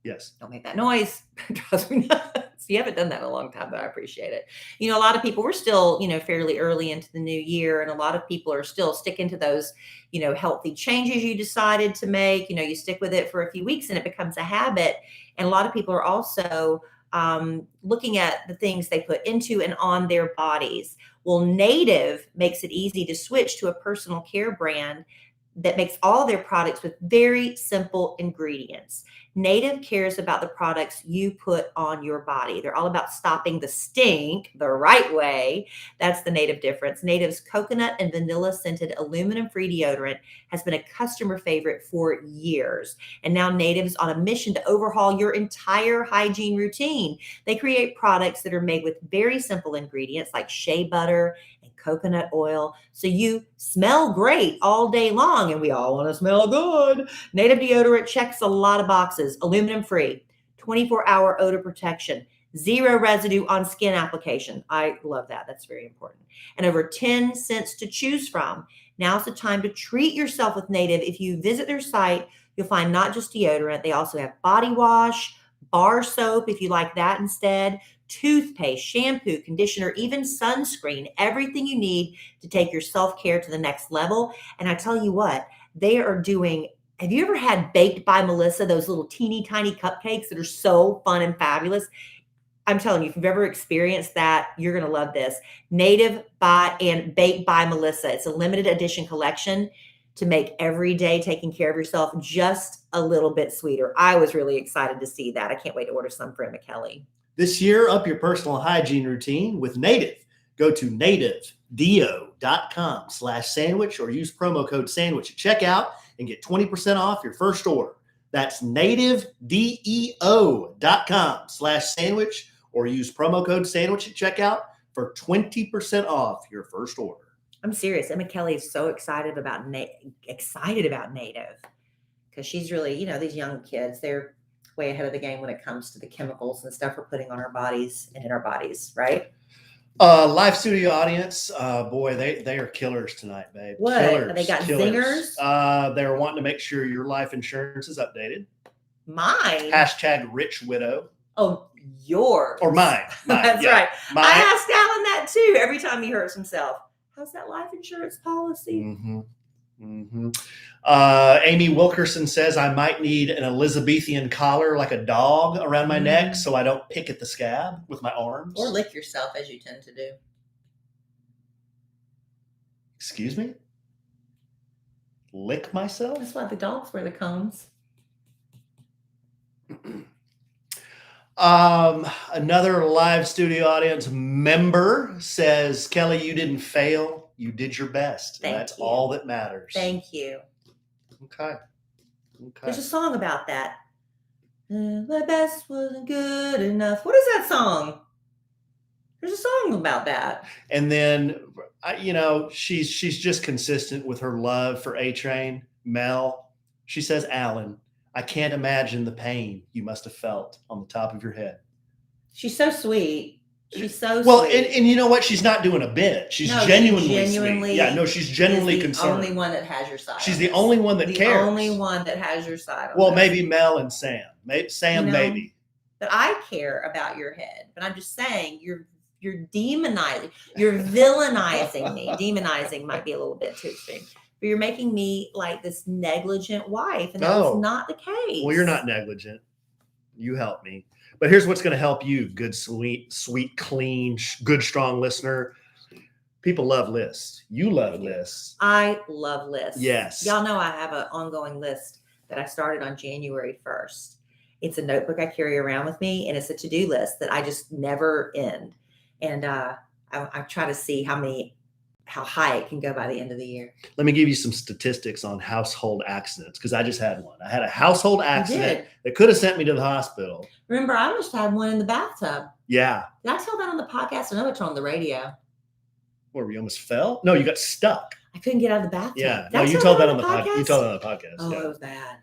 Yes. don't make that noise. It drives me nuts. You haven't done that in a long time, but I appreciate it. You know, a lot of people, we're still, you know, fairly early into the new year, and a lot of people are still sticking to those, you know, healthy changes you decided to make. You know, you stick with it for a few weeks and it becomes a habit. And a lot of people are also looking at the things they put into and on their bodies. Well, Native makes it easy to switch to a personal care brand that makes all their products with very simple ingredients. Native cares about the products you put on your body. They're all about stopping the stink the right way. That's the Native difference. Native's coconut and vanilla scented aluminum-free deodorant has been a customer favorite for years. And now Native's on a mission to overhaul your entire hygiene routine. They create products that are made with very simple ingredients like shea butter and coconut oil, so you smell great all day long, and we all want to smell good. Native deodorant checks a lot of boxes. Aluminum free, 24-hour odor protection, zero residue on skin application. I love that. That's very important. And over 10 scents to choose from. Now's the time to treat yourself with Native. If you visit their site, you'll find not just deodorant, they also have body wash, bar soap if you like that instead, toothpaste, shampoo, conditioner, even sunscreen, everything you need to take your self-care to the next level. And I tell you what, they are doing, have you ever had Baked by Melissa, those little teeny tiny cupcakes that are so fun and fabulous? I'm telling you, if you've ever experienced that, you're going to love this. Native by and Baked by Melissa. It's a limited edition collection to make every day taking care of yourself just a little bit sweeter. I was really excited to see that. I can't wait to order some for Emma Kellie. This year, up your personal hygiene routine with Native. Go to nativedeo.com/sandwich or use promo code sandwich at checkout and get 20% off your first order. That's nativedeo.com/sandwich or use promo code sandwich at checkout for 20% off your first order. I'm serious. Emma Kellie is so excited about Native because she's really, you know, these young kids, they're way ahead of the game when it comes to the chemicals and stuff we're putting on our bodies and in our bodies, right? Live studio audience, boy, they are killers tonight, babe. What? Killers, They got killers. zingers? They're wanting to make sure your life insurance is updated. Mine? Hashtag rich widow. Oh, yours. Or mine. That's yeah. right. Mine. I asked Alan that too every time he hurts himself. How's that life insurance policy? Mm-hmm. Mm-hmm. Amy Wilkerson says I might need an Elizabethan collar like a dog around my neck so I don't pick at the scab with my arms. Or lick yourself as you tend to do. Excuse me? Lick myself? That's why the dogs wear the cones. Another live studio audience member says, Kellie, you didn't fail. You did your best. That's all that matters. Thank you. Okay. There's a song about that. My best wasn't good enough. What is that song? There's a song about that. And then, you know, she's just consistent with her love for A-Train. Mel, she says, Alan, I can't imagine the pain you must have felt on the top of your head. She's so sweet. She's so well, sweet. And you know what? She's not doing a bit. She's genuinely sweet. Yeah, no, she's genuinely concerned. The only one that has your side. She's the only one that cares. The only one that has your side. Well, maybe Mel and Sam. Maybe. But I care about your head. But I'm just saying, you're demonizing. You're villainizing me. Demonizing might be a little bit too extreme. But you're making me like this negligent wife, and that's not the case. Well, you're not negligent. You help me. But here's what's going to help you, good, sweet, clean, good, strong listener. People love lists. You love lists. I love lists. Yes. Y'all know I have an ongoing list that I started on January 1st. It's a notebook I carry around with me, and it's a to-do list that I just never end. And I try to see how high it can go by the end of the year. Let me give you some statistics on household accidents, because I just had one. I had a household accident that could have sent me to the hospital. Remember, I just had one in the bathtub. Yeah. Did I tell that on the podcast? I know it's on the radio. Where we almost fell? No, you got stuck. I couldn't get out of the bathtub. Yeah. No, you told that on the podcast. You told that on the podcast. Oh, it was bad.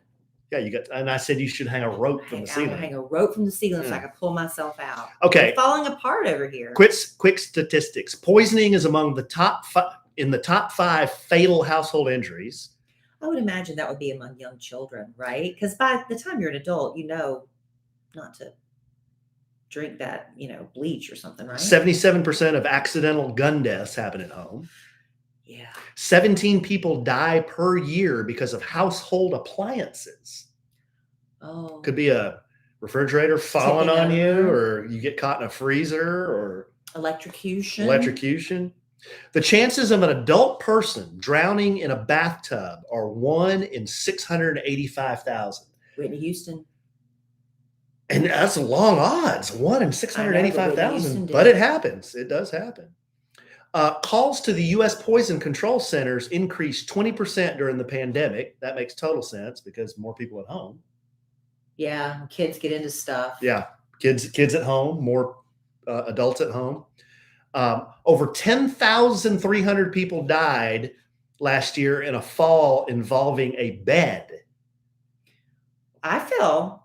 Yeah, and I said you should hang a rope from the ceiling. Hang a rope from the ceiling so I could pull myself out. Okay. I'm falling apart over here. Quick statistics. Poisoning is among the top in the top 5 fatal household injuries. I would imagine that would be among young children, right? Because by the time you're an adult, you know not to drink that, bleach or something, right? 77% of accidental gun deaths happen at home. Yeah. 17 people die per year because of household appliances. Oh. Could be a refrigerator falling Tipping on you, over. or you get caught in a freezer, or Electrocution. The chances of an adult person drowning in a bathtub are 1 in 685,000. Whitney Houston. And that's long odds, 1 in Whitney 685,000. Houston But did. it happens. It does happen. Calls to the U.S. Poison Control Centers increased 20% during the pandemic. That makes total sense because more people at home. Yeah, kids get into stuff. Yeah, kids at home, more adults at home. Over 10,300 people died last year in a fall involving a bed. I fell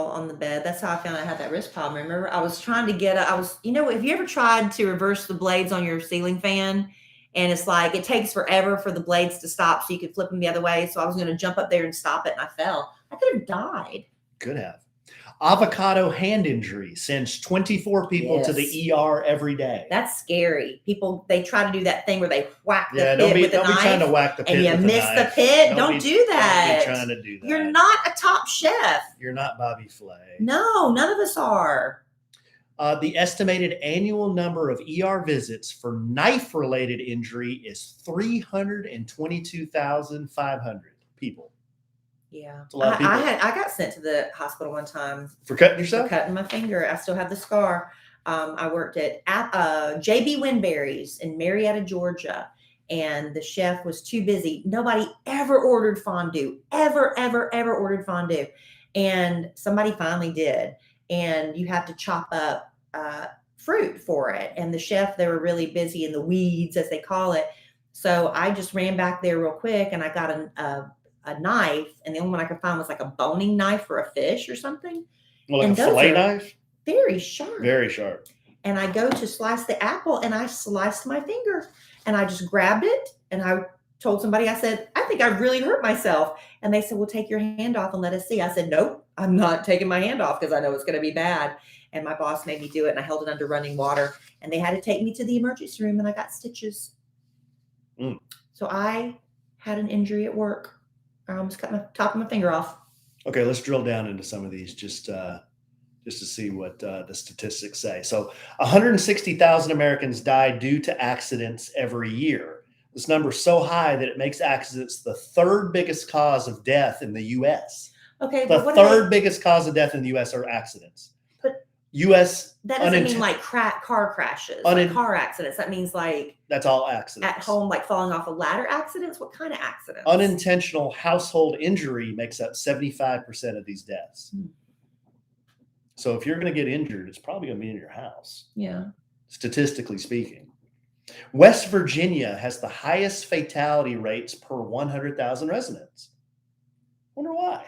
on the bed. That's how I found I had that wrist problem. Remember, I was trying to have you ever tried to reverse the blades on your ceiling fan? And it's like, it takes forever for the blades to stop so you could flip them the other way. So I was going to jump up there and stop it, and I fell. I could have died. Could have. Avocado hand injury sends 24 people to the ER every day. That's scary. People, they try to do that thing where they whack the pit don't be with a knife. trying to whack the pit and you with miss a the knife. pit. Don't do that. Don't be trying to do that. You're not a top chef. You're not Bobby Flay. No, none of us are. The estimated annual number of ER visits for knife-related injury is 322,500 people. Yeah, a lot of people. I got sent to the hospital one time For cutting yourself? For cutting my finger. I still have the scar. I worked at JB Winberry's in Marietta, Georgia, and the chef was too busy. Nobody ever ordered fondue, ever ordered fondue, and somebody finally did. And you have to chop up fruit for it. And the chef, they were really busy in the weeds, as they call it. So I just ran back there real quick, and I got a knife, and the only one I could find was like a boning knife for a fish or something. Well, like a fillet knife? Very sharp. Very sharp. And I go to slice the apple, and I sliced my finger, and I just grabbed it, and I told somebody, I said, I think I really hurt myself. And they said, well, take your hand off and let us see. I said, nope, I'm not taking my hand off because I know it's going to be bad. And my boss made me do it, and I held it under running water, and they had to take me to the emergency room, and I got stitches. So I had an injury at work. I almost cut my top of my finger off. Okay, let's drill down into some of these just to see what the statistics say. So 160,000 Americans die due to accidents every year. This number is so high that it makes accidents the third biggest cause of death in the U.S. Okay, the third biggest cause of death in the U.S. are accidents. But U.S. That doesn't mean like car crashes, like car accidents. That means like that's all accidents. At home, like falling off a ladder accidents. What kind of accidents? Unintentional household injury makes up 75% of these deaths. So if you're going to get injured, it's probably going to be in your house. Yeah. Statistically speaking. West Virginia has the highest fatality rates per 100,000 residents. Wonder why.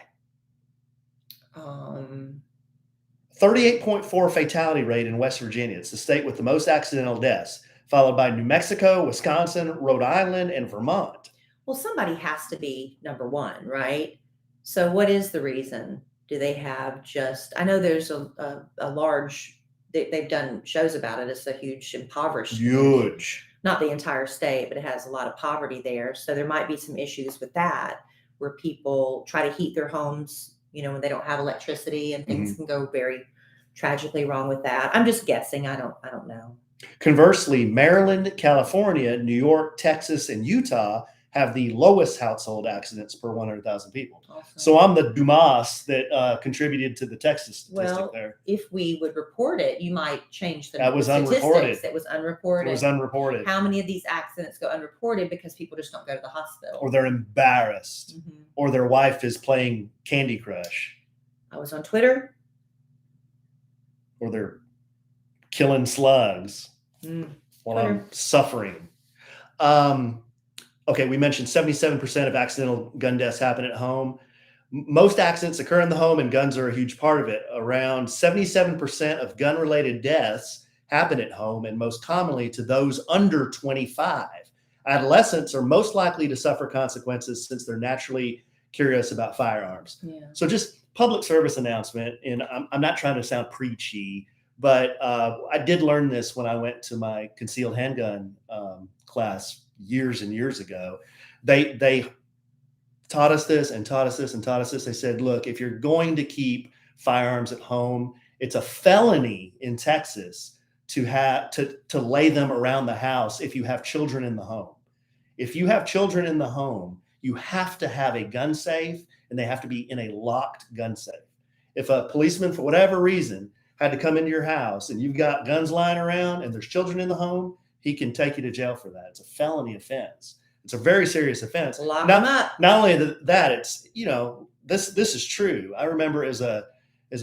38.4 fatality rate in West Virginia. It's the state with the most accidental deaths, followed by New Mexico, Wisconsin, Rhode Island, and Vermont. Well, somebody has to be number one, right? So what is the reason? Do they have I know there's a large, they've done shows about it. It's a huge impoverished. Huge. Not the entire state, but it has a lot of poverty there. So there might be some issues with that, where people try to heat their homes, when they don't have electricity, and things can go very tragically wrong with that. I'm just guessing. I don't know. Conversely, Maryland, California, New York, Texas, and Utah have the lowest household accidents per 100,000 people. Awesome. So I'm the Dumas that contributed to the Texas statistic there. If we would report it, you might change the That was statistics. unreported. It was unreported. It was unreported. How many of these accidents go unreported because people just don't go to the hospital? Or they're embarrassed. Or their wife is playing Candy Crush. I was on Twitter. Or they're killing slugs while Twitter. I'm suffering. Okay, we mentioned 77% of accidental gun deaths happen at home. Most accidents occur in the home, and guns are a huge part of it. Around 77% of gun-related deaths happen at home, and most commonly to those under 25. Adolescents are most likely to suffer consequences since they're naturally curious about firearms. Yeah. So just public service announcement, and I'm not trying to sound preachy, but I did learn this when I went to my concealed handgun class years and years ago. They taught us this and taught us this and taught us this. They said, look, if you're going to keep firearms at home, it's a felony in Texas to lay them around the house if you have children in the home. If you have children in the home, you have to have a gun safe, and they have to be in a locked gun safe. If a policeman, for whatever reason, had to come into your house and you've got guns lying around and there's children in the home, he can take you to jail for that. It's a felony offense. It's a very serious offense. Lock them up. Not only that, it's, this is true. I remember as a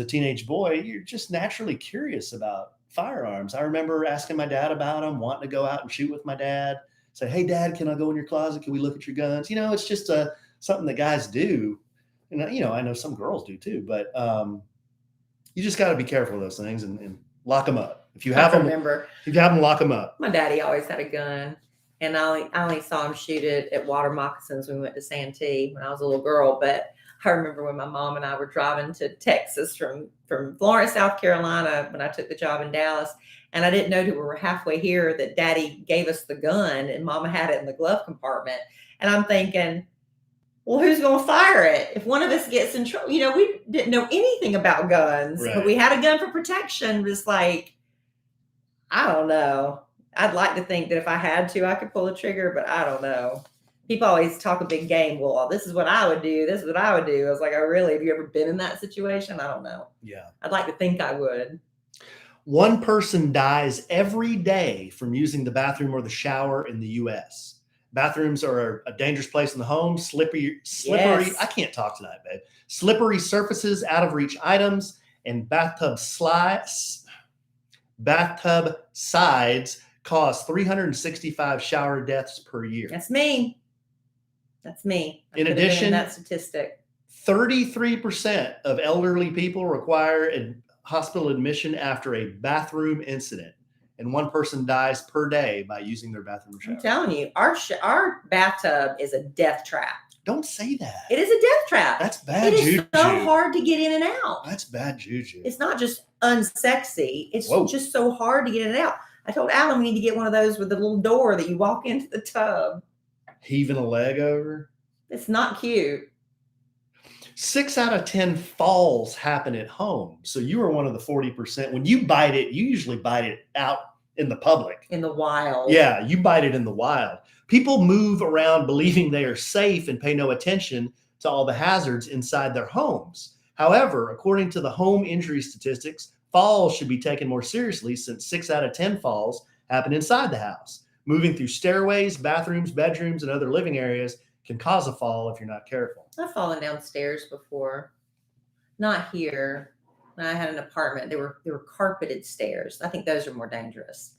teenage boy, you're just naturally curious about firearms. I remember asking my dad about them, wanting to go out and shoot with my dad. Say, hey, Dad, can I go in your closet? Can we look at your guns? It's just something that guys do. And, I know some girls do too, but you just got to be careful of those things and lock them up. If you have them, lock them up. My daddy always had a gun, and I only saw him shoot it at water moccasins when we went to Santee when I was a little girl. But I remember when my mom and I were driving to Texas from Florence, South Carolina, when I took the job in Dallas. And I didn't know till we were halfway here that Daddy gave us the gun and Mama had it in the glove compartment. And I'm thinking, well, who's going to fire it? If one of us gets in trouble, we didn't know anything about guns, right. But we had a gun for protection. Just like, I don't know. I'd like to think that if I had to, I could pull the trigger, but I don't know. People always talk a big game. Well, this is what I would do. This is what I would do. I was like, oh, really? Have you ever been in that situation? I don't know. Yeah. I'd like to think I would. One person dies every day from using the bathroom or the shower in the U.S. Bathrooms are a dangerous place in the home. Slippery. Yes. I can't talk tonight, babe. Slippery surfaces, out of reach items, and bathtub sides cause 365 shower deaths per year. That's me. In addition, that statistic, 33% of elderly people require hospital admission after a bathroom incident, and one person dies per day by using their bathroom shower. I'm telling you, our bathtub is a death trap. Don't say that. It is a death trap. That's bad juju. It is so hard to get in and out. That's bad juju. It's not just unsexy. It's Whoa. Just so hard to get in and out. I told Alan we need to get one of those with the little door that you walk into the tub. Heaving a leg over. It's not cute. 6 out of 10 falls happen at home. So you are one of the 40%. When you bite it, you usually bite it out in the public. In the wild. Yeah, you bite it in the wild. People move around believing they are safe and pay no attention to all the hazards inside their homes. However, according to the home injury statistics, falls should be taken more seriously since 6 out of 10 falls happen inside the house. Moving through stairways, bathrooms, bedrooms, and other living areas can cause a fall if you're not careful. I've fallen downstairs before. Not here. When I had an apartment, there were carpeted stairs. I think those are more dangerous.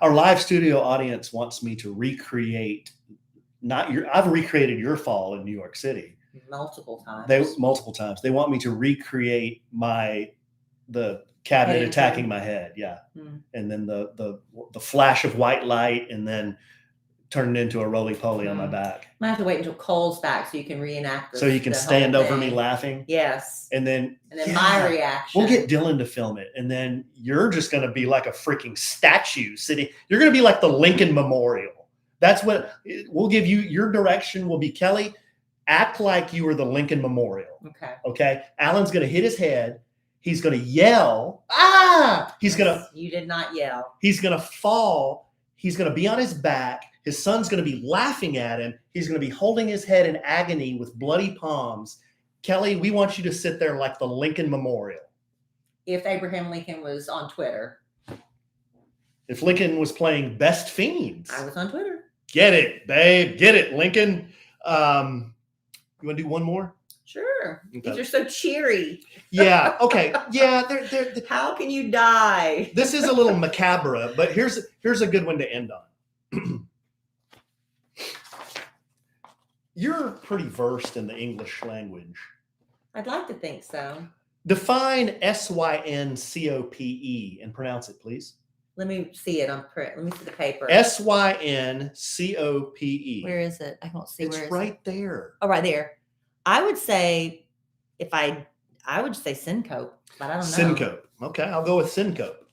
Our live studio audience wants me to recreate I've recreated your fall in New York City. Multiple times. They want me to recreate the cabinet Head attacking injury. my head. Yeah. And then the flash of white light, and then turn it into a roly-poly on my back. Might have to wait until Cole's back so you can reenact so you can stand over me laughing. Yes. And then my reaction. We'll get Dylan to film it. And then you're just going to be like a freaking statue sitting. You're going to be like the Lincoln Memorial. That's what we'll give you. Your direction will be, Kellie, act like you were the Lincoln Memorial. Okay. Alan's going to hit his head. He's going to yell. You did not yell. He's going to fall. He's going to be on his back. His son's going to be laughing at him. He's going to be holding his head in agony with bloody palms. Kellie, we want you to sit there like the Lincoln Memorial. If Abraham Lincoln was on Twitter. If Lincoln was playing Best Fiends. I was on Twitter. Get it, babe. Get it, Lincoln. You want to do one more? Sure. Okay. These are so cheery. Yeah. Okay. Yeah. They're How can you die? This is a little macabre, but here's a good one to end on. You're pretty versed in the English language. I'd like to think so. Define SYNCOPE and pronounce it, please. Let me see it on print. Let me see the paper. SYNCOPE. Where is it? I don't see It's where right there. Oh, right there. I would say I would say syncope, but I don't know. Syncope. Okay, I'll go with syncope.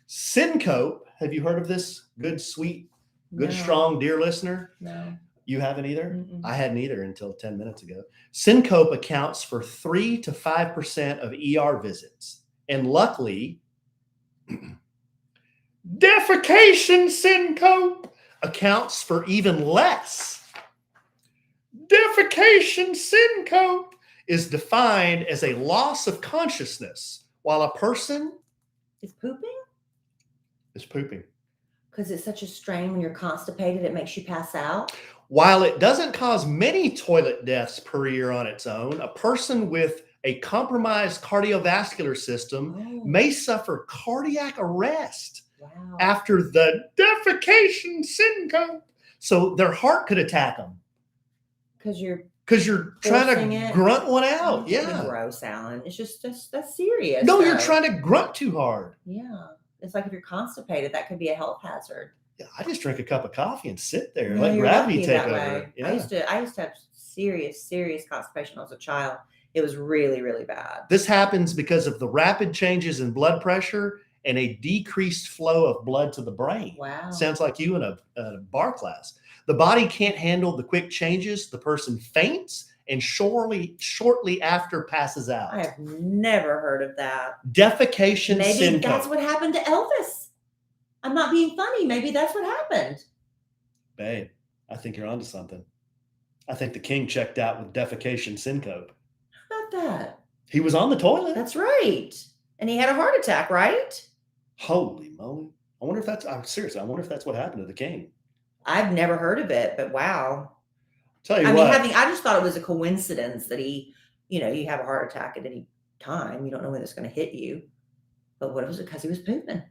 Syncope. Have you heard of this? Good, sweet, good, No. strong, dear listener. No. You haven't either? Mm-mm. I hadn't either until 10 minutes ago. Syncope accounts for 3 to 5% of ER visits. And luckily, defecation syncope accounts for even less. Defecation syncope is defined as a loss of consciousness while a person Is pooping? is pooping. Because it's such a strain when you're constipated, it makes you pass out. While it doesn't cause many toilet deaths per year on its own, a person with a compromised cardiovascular system may suffer cardiac arrest after the defecation syncope. So their heart could attack them. Because you're trying to grunt one out. Yeah. Gross, Alan. It's just that's serious. No, you're trying to grunt too hard. Yeah. It's like if you're constipated, that could be a health hazard. Yeah, I just drink a cup of coffee and sit there and No, let you're gravity lucky take that over. way. Yeah. I used to have serious constipation when I was a child. It was really, really bad. This happens because of the rapid changes in blood pressure and a decreased flow of blood to the brain. Wow. Sounds like you in a bar class. The body can't handle the quick changes. The person faints and shortly after passes out. I have never heard of that. Defecation Maybe syncope. that's what happened to Elvis. I'm not being funny. Maybe that's what happened. Babe, I think you're onto something. I think the king checked out with defecation syncope. How about that? He was on the toilet. That's right. And he had a heart attack, right? Holy moly. I'm serious. I wonder if that's what happened to the king. I've never heard of it, but wow. Tell you what. I just thought it was a coincidence that you have a heart attack at any time. You don't know when it's going to hit you. But what was it? Because he was pooping.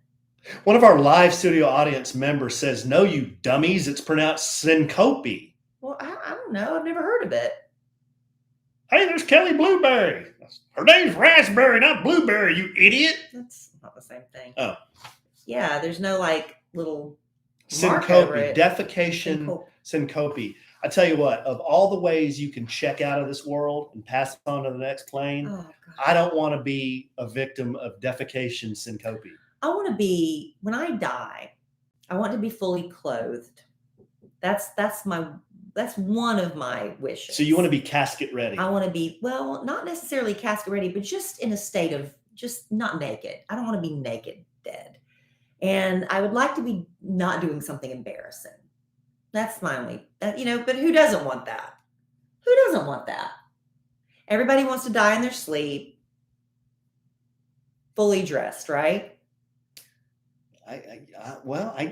One of our live studio audience members says, "No, you dummies. It's pronounced syncope." Well, I don't know. I've never heard of it. Hey, there's Kellie Blueberry. Her name's Rasberry, not Blueberry, you idiot. That's not the same thing. Oh. Yeah, there's no little syncope, defecation syncope. I tell you what, of all the ways you can check out of this world and pass on to the next plane, I don't want to be a victim of defecation syncope. I want to be, when I die, I want to be fully clothed. That's one of my wishes. So you want to be casket ready? I want to be, well, not necessarily casket ready, but just in a state of just not naked. I don't want to be naked dead. And I would like to be not doing something embarrassing. That's my only, but who doesn't want that? Who doesn't want that? Everybody wants to die in their sleep, fully dressed, right? I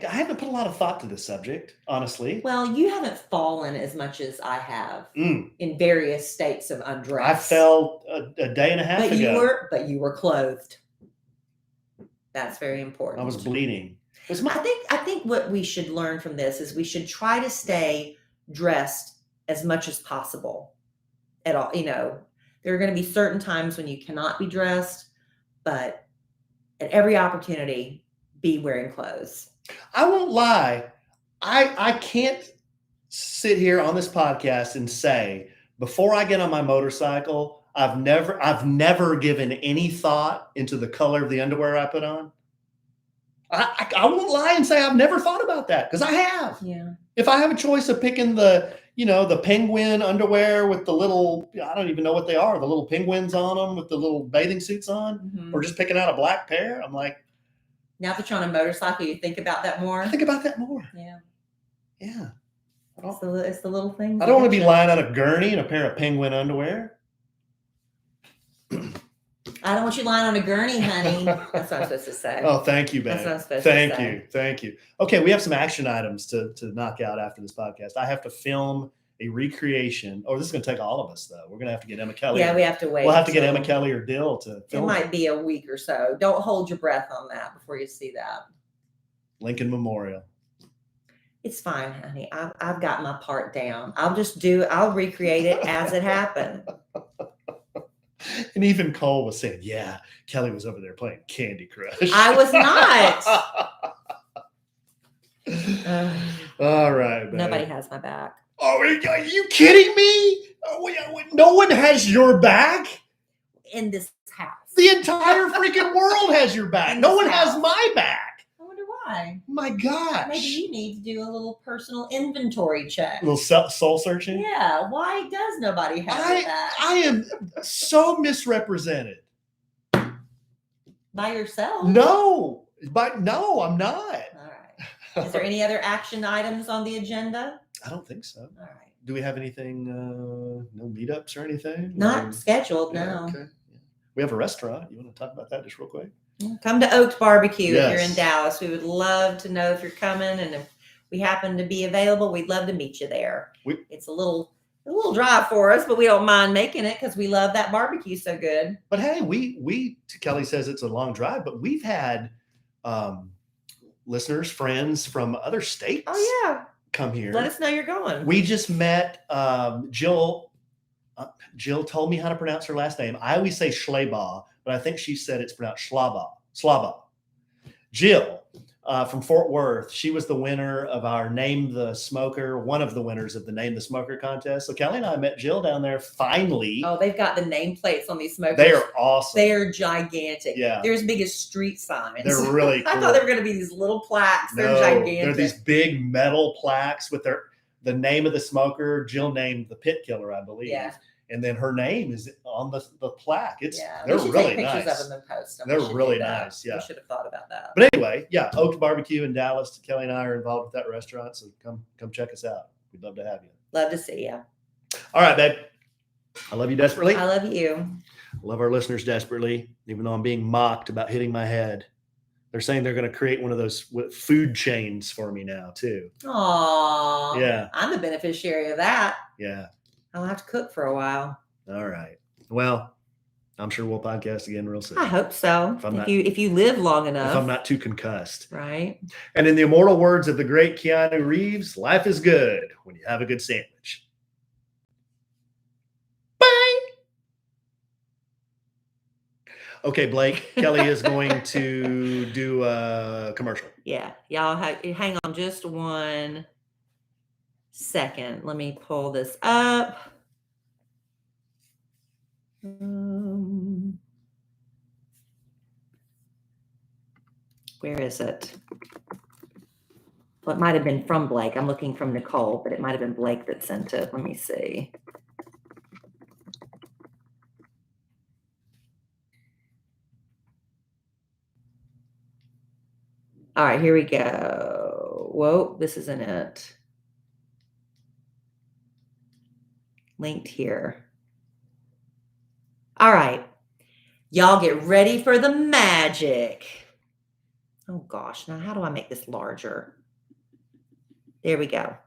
haven't put a lot of thought to this subject, honestly. Well, you haven't fallen as much as I have in various states of undress. I fell a day and a half ago. But you were clothed. That's very important. I was bleeding. I think what we should learn from this is we should try to stay dressed as much as possible at all. There are going to be certain times when you cannot be dressed, but at every opportunity, be wearing clothes. I won't lie. I can't sit here on this podcast and say, before I get on my motorcycle, I've never given any thought into the color of the underwear I put on. I won't lie and say I've never thought about that, because I have. Yeah. If I have a choice of picking the penguin underwear with the little, I don't even know what they are, the little penguins on them with the little bathing suits on, or just picking out a black pair, I'm like, now that you're on a motorcycle, you think about that more? I think about that more. Yeah. Yeah. It's the little things. I don't want to be lying on a gurney in a pair of penguin underwear. I don't want you lying on a gurney, honey. That's what I'm supposed to say. Oh, thank you, babe. That's what I'm supposed to say. Thank you. Okay, we have some action items to knock out after this podcast. I have to film a recreation. Oh, this is going to take all of us, though. We're going to have to get Emma Kellie. Yeah, we have to wait. We'll have to get Emma Kellie or Dill to film. It might be a week or so. Don't hold your breath on that before you see that. Lincoln Memorial. It's fine, honey. I've got my part down. I'll recreate it as it happened. And even Cole was saying, yeah, Kellie was over there playing Candy Crush. I was not. All right, babe. Nobody has my back. Oh, are you kidding me? No one has your back? In this house. The entire freaking world has your back. No one has my back. I wonder why. My gosh. Maybe you need to do a little personal inventory check. A little soul searching? Yeah. Why does nobody have that? I am so misrepresented. By yourself? No. No, I'm not. All right. Is there any other action items on the agenda? I don't think so. All right. Do we have anything, no meetups or anything? Not scheduled, no. Yeah, okay. Yeah. We have a restaurant. You want to talk about that just real quick? Come to Oaks Barbecue Yes. if you're in Dallas. We would love to know if you're coming, and if we happen to be available, we'd love to meet you there. It's a little drive for us, but we don't mind making it because we love that barbecue so good. But hey, we Kellie says it's a long drive, but we've had listeners, friends from other states. Oh yeah, come here. Let us know you're going. We just met Jill. Jill told me how to pronounce her last name. I always say Schleba, but I think she said it's pronounced Slava. Jill from Fort Worth. She was the winner of our Name the Smoker, one of the winners of the Name the Smoker contest. So Kellie and I met Jill down there finally. Oh, they've got the nameplates on these smokers. They are awesome. They are gigantic. Yeah. They're as big as street signs. They're really cool. I thought they were going to be these little plaques. They're No, gigantic. They're these big metal plaques with the name of the smoker. Jill named the Pit Killer, I believe. Yeah. And then her name is on the plaque. They're really take pictures nice. of them and post them. They're really nice. Yeah. We should have thought about that. But anyway, yeah, Oaks Barbecue in Dallas. Kellie and I are involved with that restaurant, so come check us out. We'd love to have you. Love to see you. All right, babe. I love you desperately. I love you. Love our listeners desperately, even though I'm being mocked about hitting my head. They're saying they're going to create one of those food chains for me now, too. Aww. Yeah. I'm the beneficiary of that. Yeah. I'll have to cook for a while. All right. Well, I'm sure we'll podcast again real soon. I hope so. If you live long enough. If I'm not too concussed. Right. And in the immortal words of the great Keanu Reeves, life is good when you have a good sandwich. Bye. Okay, Blake, Kellie is going to do a commercial. Yeah. Y'all hang on just 1 second. Let me pull this up. Where is it? Well, it might have been from Blake. I'm looking from Nicole, but it might have been Blake that sent it. Let me see. All right, here we go. Whoa, this isn't it. Linked here. All right. Y'all get ready for the magic. Oh gosh, now how do I make this larger? There we go.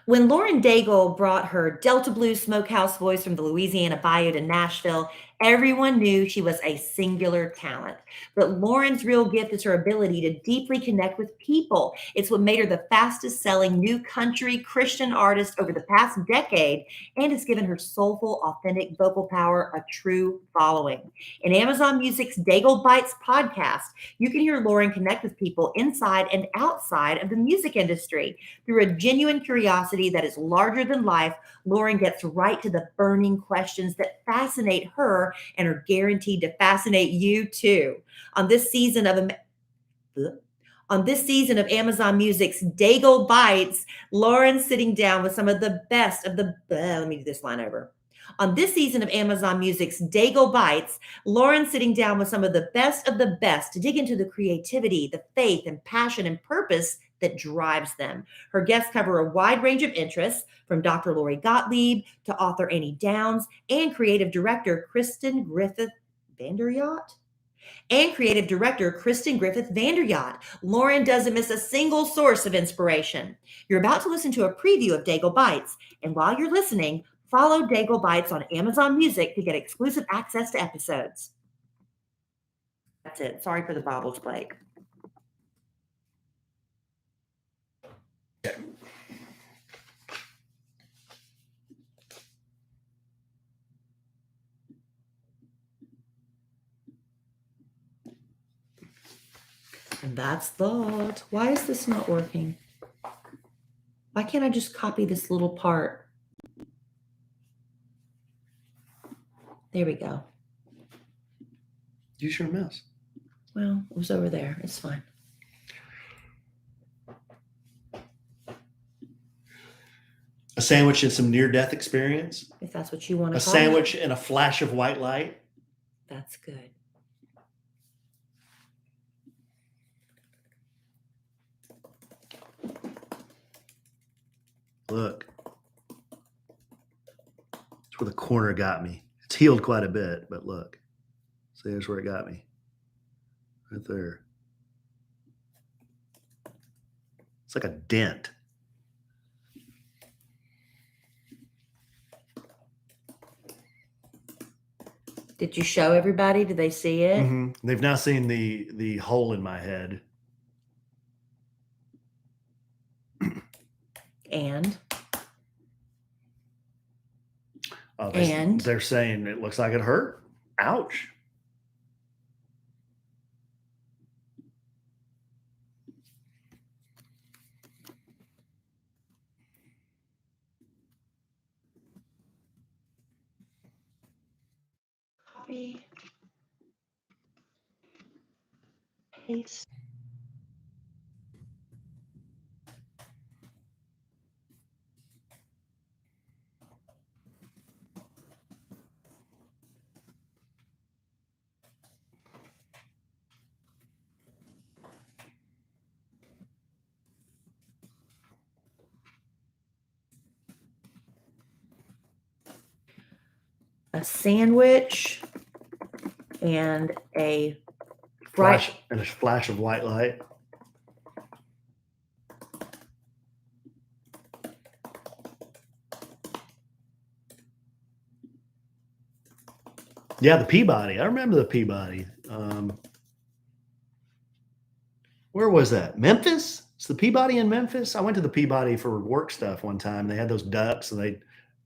When Lauren Daigle brought her Delta Blues smokehouse voice from the Louisiana Bayou to Nashville, everyone knew she was a singular talent. But Lauren's real gift is her ability to deeply connect with people. It's what made her the fastest selling new country Christian artist over the past decade, and has given her soulful, authentic vocal power a true following. In Amazon Music's Daigle Bites podcast, you can hear Lauren connect with people inside and outside of the music industry. Through a genuine curiosity that is larger than life, Lauren gets right to the burning questions that fascinate her and are guaranteed to fascinate you too. On this season of Amazon Music's Daigle Bites, Lauren's sitting down with some of the best of the let me do this line over. On this season of Amazon Music's Daigle Bites, Lauren's sitting down with some of the best to dig into the creativity, the faith and passion and purpose that drives them. Her guests cover a wide range of interests, from Dr. Lori Gottlieb to author Annie Downs and creative director Kristen Griffith Vanderyacht. Lauren doesn't miss a single source of inspiration. You're about to listen to a preview of Daigle Bites, and while you're listening, follow Daigle Bites on Amazon Music to get exclusive access to episodes. That's it. Sorry for the bobbles, Blake. And that's that. Why is this not working? Why can't I just copy this little part? There we go. Use your mouse. Well, it was over there. It's fine. A sandwich and some near-death experience. If that's what you want to A call sandwich it. and a flash of white light. That's good. Look. That's where the corner got me. It's healed quite a bit, but look. See, there's where it got me. Right there. It's like a dent. Did you show everybody? Did they see it? Mm-hmm. They've now seen the hole in my head. And They're saying it looks like it hurt. Ouch. copy, paste. A sandwich and a Flash and a flash of white light. Yeah, the Peabody. I remember the Peabody. Where was that? Memphis? It's the Peabody in Memphis. I went to the Peabody for work stuff one time. They had those ducks, and they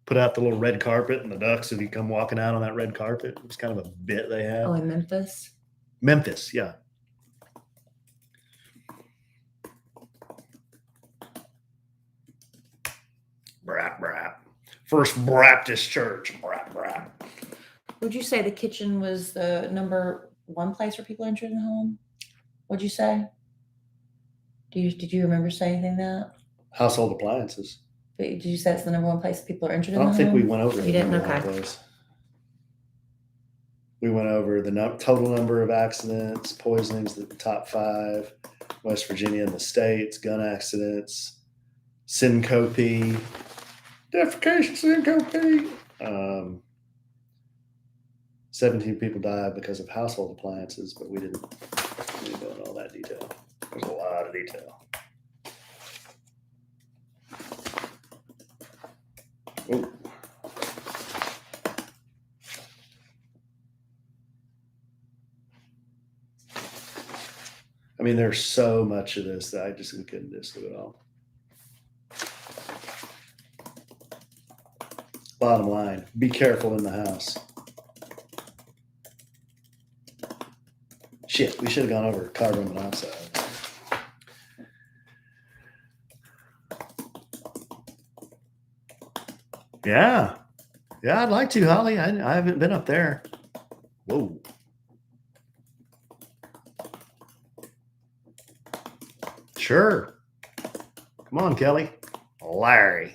put out the little red carpet, and the ducks would come walking out on that red carpet. It was kind of a bit they had. Oh, in Memphis? Memphis, yeah. Brap, brap. First Baptist Church. Brap, brap. Would you say the kitchen was the number one place where people entered the home? What'd you say? Did you remember saying anything that? Household appliances. Did you say it's the number one place people are entered in I the don't think home? we went over You the didn't? number one Okay. place. We went over the total number of accidents, poisonings, the top 5, West Virginia in the States, gun accidents, syncope, defecation syncope. 17 people died because of household appliances, but we didn't go into all that detail. There's a lot of detail. Ooh. I mean, there's so much of this that we couldn't just do it all. Bottom line, be careful in the house. Shit, we should have gone over carbon monoxide. Yeah. Yeah, I'd like to, Holly. I haven't been up there. Whoa. Sure. Come on, Kelly. Larry.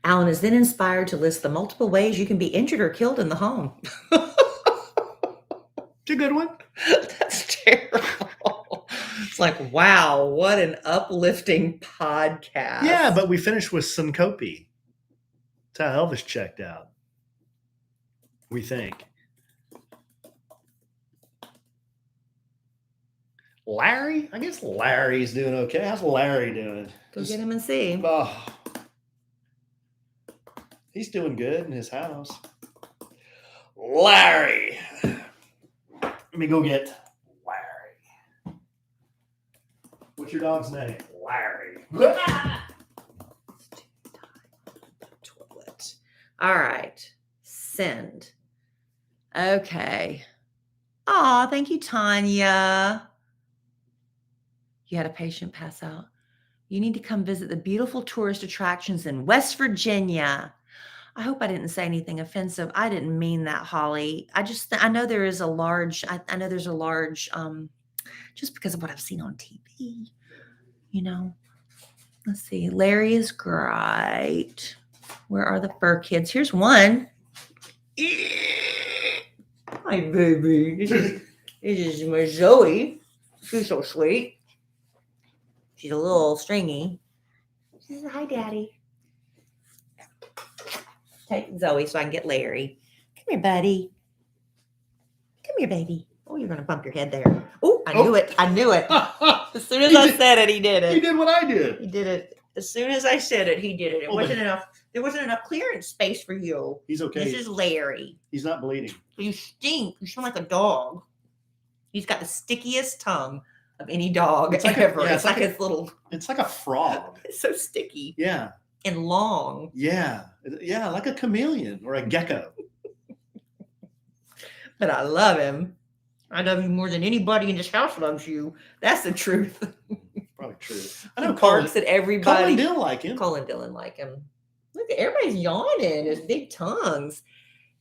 Alan is then inspired to list the multiple ways you can be injured or killed in the home. It's a good one. That's terrible. It's like, wow, what an uplifting podcast. Yeah, but we finished with syncope. That's how Elvis checked out. We think. Larry? I guess Larry's doing okay. How's Larry doing? Go get him and see. Oh, he's doing good in his house. Larry. Let me go get What's your dog's name? Larry. Toilet. All right. Send. Okay. Oh, thank you, Tanya. You had a patient pass out. You need to come visit the beautiful tourist attractions in West Virginia. I hope I didn't say anything offensive. I didn't mean that, Holly. I know there is a large, I know there's a large, just because of what I've seen on TV, you know. Let's see. Larry is great. Where are the fur kids? Here's one. Hi, baby. This is my Zoe. She's so sweet. She's a little stringy. She says, hi, Daddy. Take Zoe so I can get Larry. Come here, buddy. Come here, baby. Oh, you're going to bump your head there. Oh, I knew it. I knew it. As soon as I said it, he did it. He did what I did. He did it. As soon as I said it, he did it. It wasn't enough. There wasn't enough clearance space for you. He's okay. This is Larry. He's not bleeding. You stink. You smell like a dog. He's got the stickiest tongue of any dog ever. It's like his little. It's like a frog. It's so sticky. Yeah. And long. Yeah. Yeah, like a chameleon or a gecko. But I love him. I love you more than anybody in this house loves you. That's the truth. Probably true. I know He barks at everybody. Cole and Dill like him. Cole and Dylan like him. Look, everybody's yawning. His big tongues.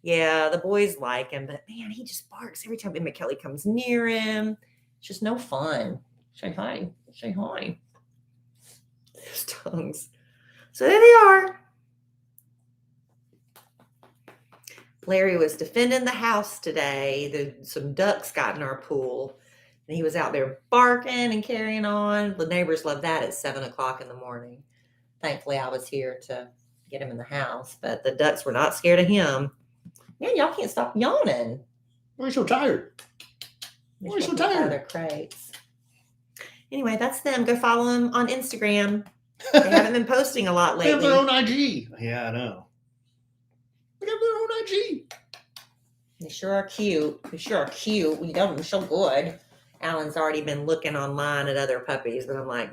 Yeah, the boys like him, but man, he just barks every time Kellie comes near him. It's just no fun. Say hi. Say hi. His tongues. So there they are. Larry was defending the house today. Some ducks got in our pool, and he was out there barking and carrying on. The neighbors love that at 7 o'clock in the morning. Thankfully, I was here to get him in the house, but the ducks were not scared of him. Man, y'all can't stop yawning. Why are you so tired? Why are you so tired? Their crates. Anyway, that's them. Go follow them on Instagram. They haven't been posting a lot lately. They have their own IG. Yeah, I know. They have their own IG. They sure are cute. They sure are cute. We got them so good. Alan's already been looking online at other puppies, but I'm like,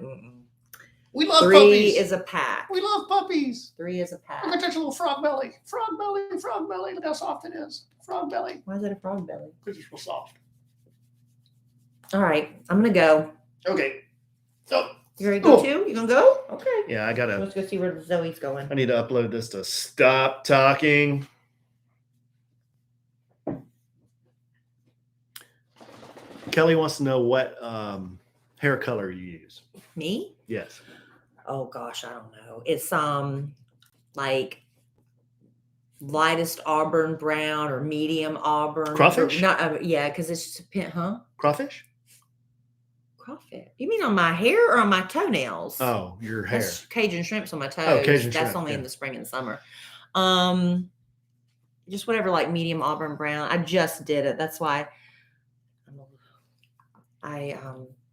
we love 3 puppies. is a pack. We love puppies. 3 is a pack. Look at that little frog belly. Frog belly, frog belly. Look how soft it is. Frog belly. Why is it a frog belly? Because it's real soft. All right, I'm going to go. Okay. So, you ready to go too? You going to go? Okay. Yeah, I got to. Let's go see where Zoe's going. I need to upload this to Stop Talking. Kellie wants to know what hair color you use. Me? Yes. Oh gosh, I don't know. It's like lightest auburn brown or medium auburn. Crawfish? Not yeah, because it's just a pin, huh? Crawfish? Crawfish. You mean on my hair or on my toenails? Oh, your hair. That's Cajun shrimps on my toes. Oh, Cajun That's shrimp, only yeah. in the spring and summer. Just whatever, like medium auburn brown. I just did it. That's why I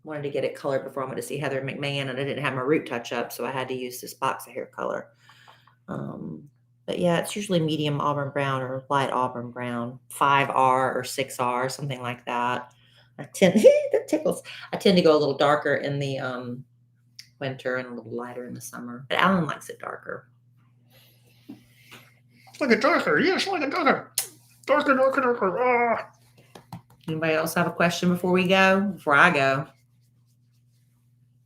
wanted to get it colored before I went to see Heather McMahon, and I didn't have my root touch up, so I had to use this box of hair color. But yeah, it's usually medium auburn brown or light auburn brown, 5R or 6R, something like that. That tickles. I tend to go a little darker in the winter and a little lighter in the summer. But Alan likes it darker. It's like a darker. Yes, like a darker. Darker, darker, darker. Ah. Anybody else have a question before we go? Before I go.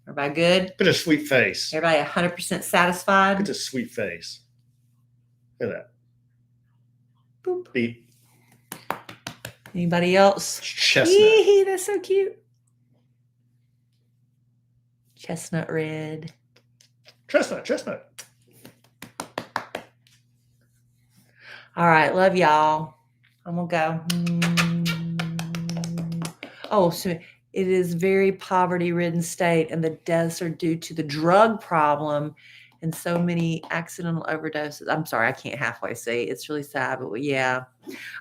Everybody good? Look at a sweet face. Everybody 100% satisfied? Look at this sweet face. Look at that. Boop. Beep. Anybody else? Chestnut. Yee, that's so cute. Chestnut red. Chestnut, chestnut. All right, love y'all. I'm gonna go. Oh, so it is very poverty-ridden state, and the deaths are due to the drug problem and so many accidental overdoses. I'm sorry, I can't halfway say it. It's really sad, but yeah,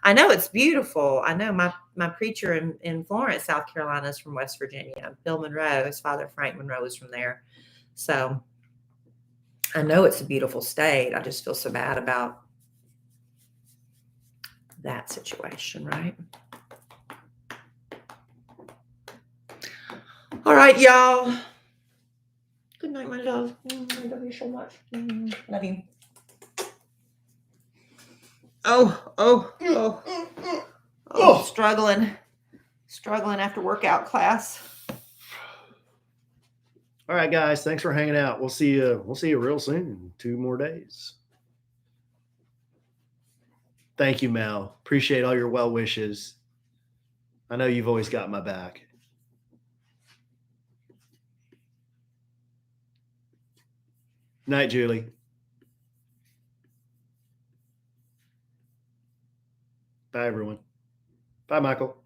I know it's beautiful. I know my preacher in Florence, South Carolina, is from West Virginia. Bill Monroe, his father Frank Monroe, was from there. So I know it's a beautiful state. I just feel so bad about that situation, right? All right, y'all. night, my love. I love you so much. Love you. Oh, struggling after workout class. All right, guys. Thanks for hanging out. We'll see you real soon in 2 more days. Thank you, Mel. Appreciate all your well wishes. I know you've always got my back. Night, Julie. Bye, everyone. Bye, Michael.